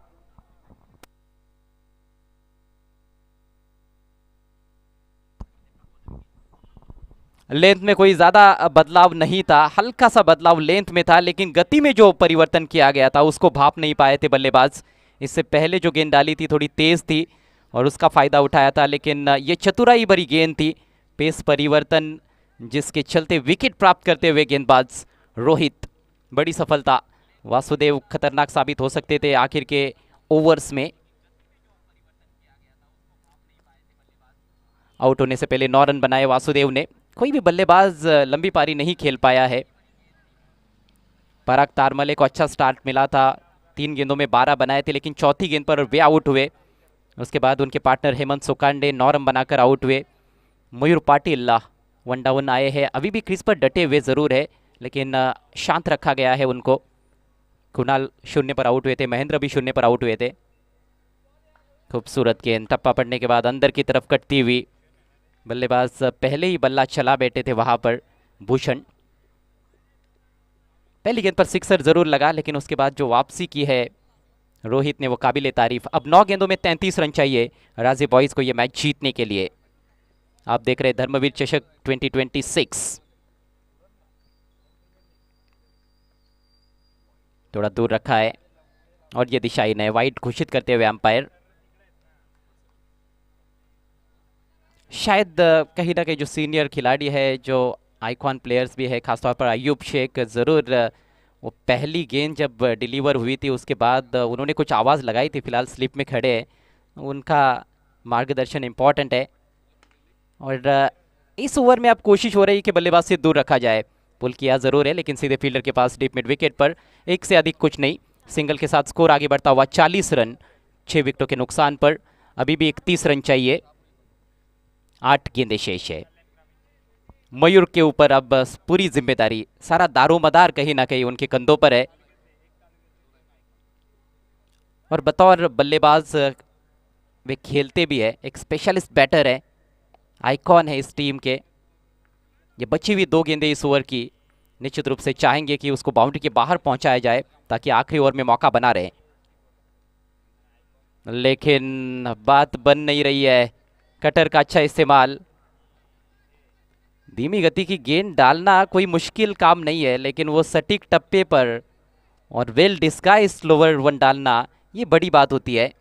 लेंथ में कोई ज़्यादा बदलाव नहीं था, हल्का सा बदलाव लेंथ में था, लेकिन गति में जो परिवर्तन किया गया था उसको भाप नहीं पाए थे बल्लेबाज। इससे पहले जो गेंद डाली थी थोड़ी तेज़ थी और उसका फ़ायदा उठाया था, लेकिन ये चतुराई भरी गेंद थी। पेस परिवर्तन जिसके चलते विकेट प्राप्त करते हुए गेंदबाज रोहित, बड़ी सफलता। वासुदेव खतरनाक साबित हो सकते थे आखिर के ओवर्स में। आउट होने से पहले 9 रन बनाए वासुदेव ने। कोई भी बल्लेबाज लंबी पारी नहीं खेल पाया है। पराग तारमले को अच्छा स्टार्ट मिला था, 3 गेंदों में 12 बनाए थे, लेकिन चौथी गेंद पर वे आउट हुए। उसके बाद उनके पार्टनर हेमंत सुकांडे 9 रन बनाकर आउट हुए। मयूर पाटिल 1 डाउन आए हैं, अभी भी क्रीज पर डटे हुए ज़रूर है, लेकिन शांत रखा गया है उनको। कुणाल 0 पर आउट हुए थे, महेंद्र भी 0 पर आउट हुए थे। खूबसूरत गेंद, टप्पा पड़ने के बाद अंदर की तरफ कटती हुई। बल्लेबाज पहले ही बल्ला चला बैठे थे वहां पर भूषण। पहली गेंद पर सिक्सर जरूर लगा, लेकिन उसके बाद जो वापसी की है रोहित ने वो काबिले तारीफ। अब 9 गेंदों में 33 रन चाहिए राजे बॉयज को ये मैच जीतने के लिए। आप देख रहे हैं धर्मवीर चषक 2026। थोड़ा दूर रखा है और ये दिशाहीन है, वाइड घोषित करते हुए अंपायर। शायद कहीं ना कहीं जो सीनियर खिलाड़ी है, जो आइकॉन प्लेयर्स भी है, खासतौर पर अयूब शेख, ज़रूर वो पहली गेंद जब डिलीवर हुई थी उसके बाद उन्होंने कुछ आवाज़ लगाई थी। फिलहाल स्लिप में खड़े हैं, उनका मार्गदर्शन इम्पॉर्टेंट है। और इस ओवर में अब कोशिश हो रही है कि बल्लेबाज से दूर रखा जाए। पुल किया ज़रूर है, लेकिन सीधे फील्डर के पास डीप मिड विकेट पर, एक से अधिक कुछ नहीं। सिंगल के साथ स्कोर आगे बढ़ता हुआ 40 रन 6 विकेटों के नुकसान पर। अभी भी 31 रन चाहिए, 8 गेंदें शेष है। मयूर के ऊपर अब पूरी जिम्मेदारी, सारा दारोमदार कहीं ना कहीं उनके कंधों पर है। और बतौर बल्लेबाज वे खेलते भी है, एक स्पेशलिस्ट बैटर है, आइकॉन है इस टीम के। ये बची हुई 2 गेंदें इस ओवर की निश्चित रूप से चाहेंगे कि उसको बाउंड्री के बाहर पहुंचाया जाए ताकि आखिरी ओवर में मौका बना रहे, लेकिन बात बन नहीं रही है। कटर का अच्छा इस्तेमाल। धीमी गति की गेंद डालना कोई मुश्किल काम नहीं है, लेकिन वो सटीक टप्पे पर और वेल डिस्गाइज स्लोवर 1 डालना, ये बड़ी बात होती है।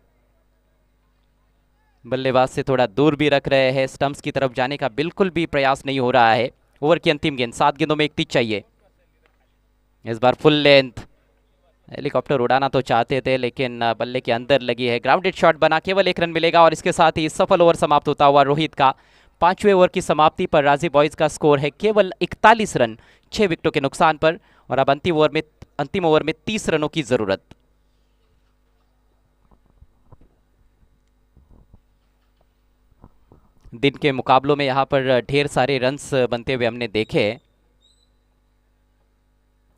बल्लेबाज से थोड़ा दूर भी रख रहे हैं, स्टंप्स की तरफ जाने का बिल्कुल भी प्रयास नहीं हो रहा है। ओवर की अंतिम गेंद, 7 गेंदों में 31 चाहिए। इस बार फुल लेंथ, हेलीकॉप्टर उड़ाना तो चाहते थे, लेकिन बल्ले के अंदर लगी है। ग्राउंडेड शॉट बना केवल 1 रन मिलेगा और इसके साथ ही सफल ओवर समाप्त होता हुआ रोहित का। 5वें ओवर की समाप्ति पर राजी बॉयज का स्कोर है केवल 41 रन 6 विकेटों के नुकसान पर। और अब अंतिम ओवर में 30 रनों की जरूरत। दिन के मुकाबलों में यहाँ पर ढेर सारे रन्स बनते हुए हमने देखे।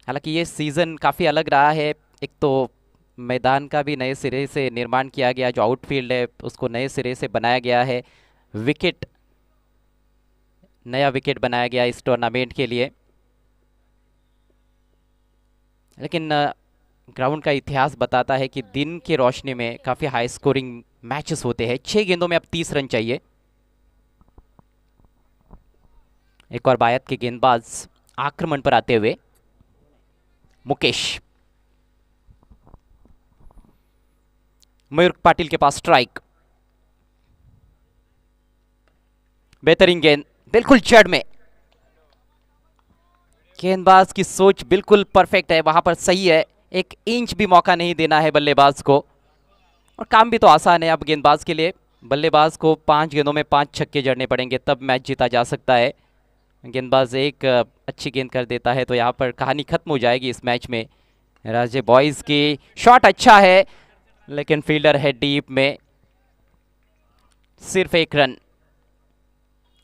हालांकि ये सीज़न काफ़ी अलग रहा है। एक तो मैदान का भी नए सिरे से निर्माण किया गया, जो आउटफील्ड है उसको नए सिरे से बनाया गया है। नया विकेट बनाया गया इस टूर्नामेंट के लिए। लेकिन ग्राउंड का इतिहास बताता है कि दिन की रोशनी में काफ़ी हाई स्कोरिंग मैचेस होते हैं। 6 गेंदों में अब 30 रन चाहिए। एक और बायत के गेंदबाज आक्रमण पर आते हुए मुकेश। मयूर पाटिल के पास स्ट्राइक, बेहतरीन गेंद, बिल्कुल जड़ में। गेंदबाज की सोच बिल्कुल परफेक्ट है, वहां पर सही है। 1 इंच भी मौका नहीं देना है बल्लेबाज को, और काम भी तो आसान है अब गेंदबाज के लिए। बल्लेबाज को 5 गेंदों में 5 छक्के जड़ने पड़ेंगे, तब मैच जीता जा सकता है। गेंदबाज एक अच्छी गेंद कर देता है तो यहाँ पर कहानी खत्म हो जाएगी इस मैच में। राजे बॉयज की शॉट अच्छा है, लेकिन फील्डर है डीप में। सिर्फ 1 रन,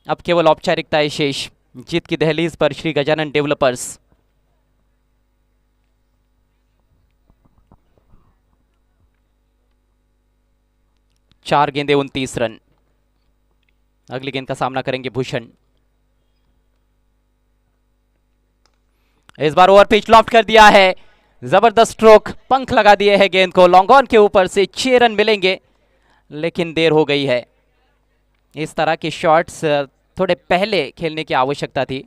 अब केवल औपचारिकताएं शेष। जीत की दहलीज पर श्री गजानन डेवलपर्स। चार गेंदे 29 रन। अगली गेंद का सामना करेंगे भूषण। इस बार ओवर पिच लॉफ्ट कर दिया है, जबरदस्त स्ट्रोक, पंख लगा दिए हैं गेंद को। लॉन्ग ऑन के ऊपर से 6 रन मिलेंगे, लेकिन देर हो गई है। इस तरह के शॉट्स थोड़े पहले खेलने की आवश्यकता थी।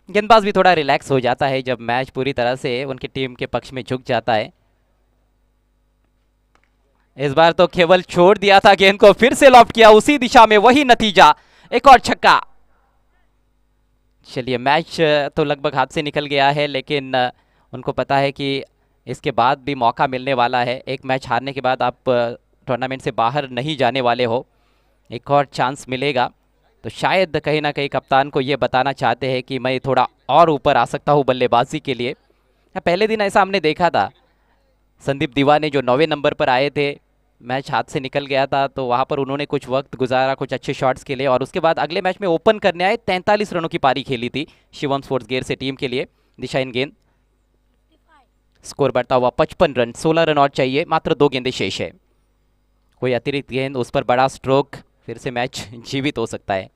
गेंदबाज भी थोड़ा रिलैक्स हो जाता है जब मैच पूरी तरह से उनकी टीम के पक्ष में झुक जाता है। इस बार तो केवल छोड़ दिया था गेंद को, फिर से लॉफ्ट किया उसी दिशा में, वही नतीजा, एक और छक्का। चलिए मैच तो लगभग हाथ से निकल गया है, लेकिन उनको पता है कि इसके बाद भी मौका मिलने वाला है। एक मैच हारने के बाद आप टूर्नामेंट से बाहर नहीं जाने वाले हो, एक और चांस मिलेगा। तो शायद कहीं ना कहीं कप्तान को ये बताना चाहते हैं कि मैं थोड़ा और ऊपर आ सकता हूँ बल्लेबाजी के लिए। पहले दिन ऐसा हमने देखा था, संदीप दीवाने जो 9वें नंबर पर आए थे, मैच हाथ से निकल गया था तो वहाँ पर उन्होंने कुछ वक्त गुजारा कुछ अच्छे शॉट्स के लिए, और उसके बाद अगले मैच में ओपन करने आए। 43 रनों की पारी खेली थी शिवम स्पोर्ट्स गियर से टीम के लिए। दिशा इन गेंद, स्कोर बढ़ता हुआ 55 रन, 16 रन और चाहिए, मात्र 2 गेंदें शेष है। कोई अतिरिक्त गेंद, उस पर बड़ा स्ट्रोक, फिर से मैच जीवित हो सकता है।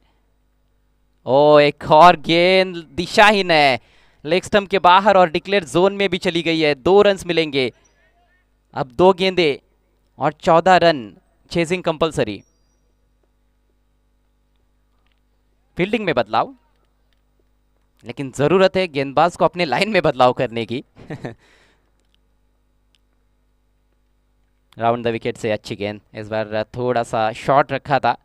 ओ एक और गेंद दिशाहीन है, लेग स्टंप के बाहर और डिक्लेयर जोन में भी चली गई है। 2 रन मिलेंगे। अब 2 गेंदें और 14 रन, चेजिंग कंपलसरी। फील्डिंग में बदलाव, लेकिन जरूरत है गेंदबाज को अपने लाइन में बदलाव करने की। राउंड द विकेट से अच्छी गेंद, इस बार थोड़ा सा शॉर्ट रखा था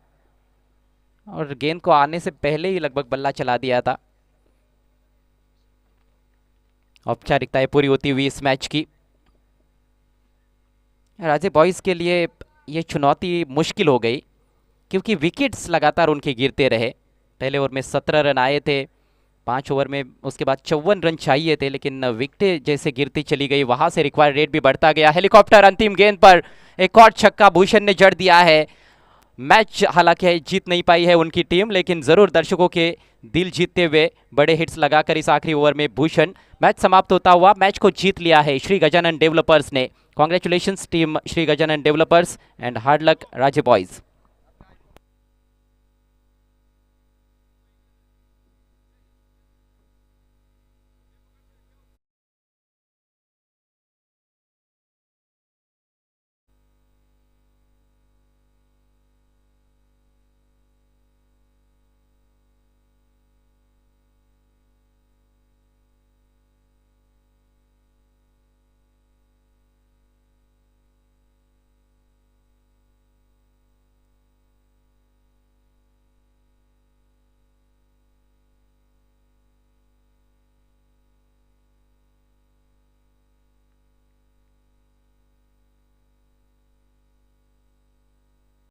और गेंद को आने से पहले ही लगभग बल्ला चला दिया था। औपचारिकताएं पूरी होती हुई इस मैच की। राजे बॉयज के लिए ये चुनौती मुश्किल हो गई क्योंकि विकेट्स लगातार उनके गिरते रहे। पहले ओवर में 17 रन आए थे, 5 ओवर में उसके बाद 54 रन चाहिए थे, लेकिन विकेटें जैसे गिरती चली गई वहां से रिक्वायर्ड रेट भी बढ़ता गया। हेलीकॉप्टर अंतिम गेंद पर एक और छक्का भूषण ने जड़ दिया है। मैच हालांकि जीत नहीं पाई है उनकी टीम, लेकिन जरूर दर्शकों के दिल जीतते हुए बड़े हिट्स लगाकर इस आखिरी ओवर में भूषण, मैच समाप्त होता हुआ मैच को जीत लिया है श्री गजानन डेवलपर्स ने। Congratulations team Shri Gajanan developers and hard luck Raje boys.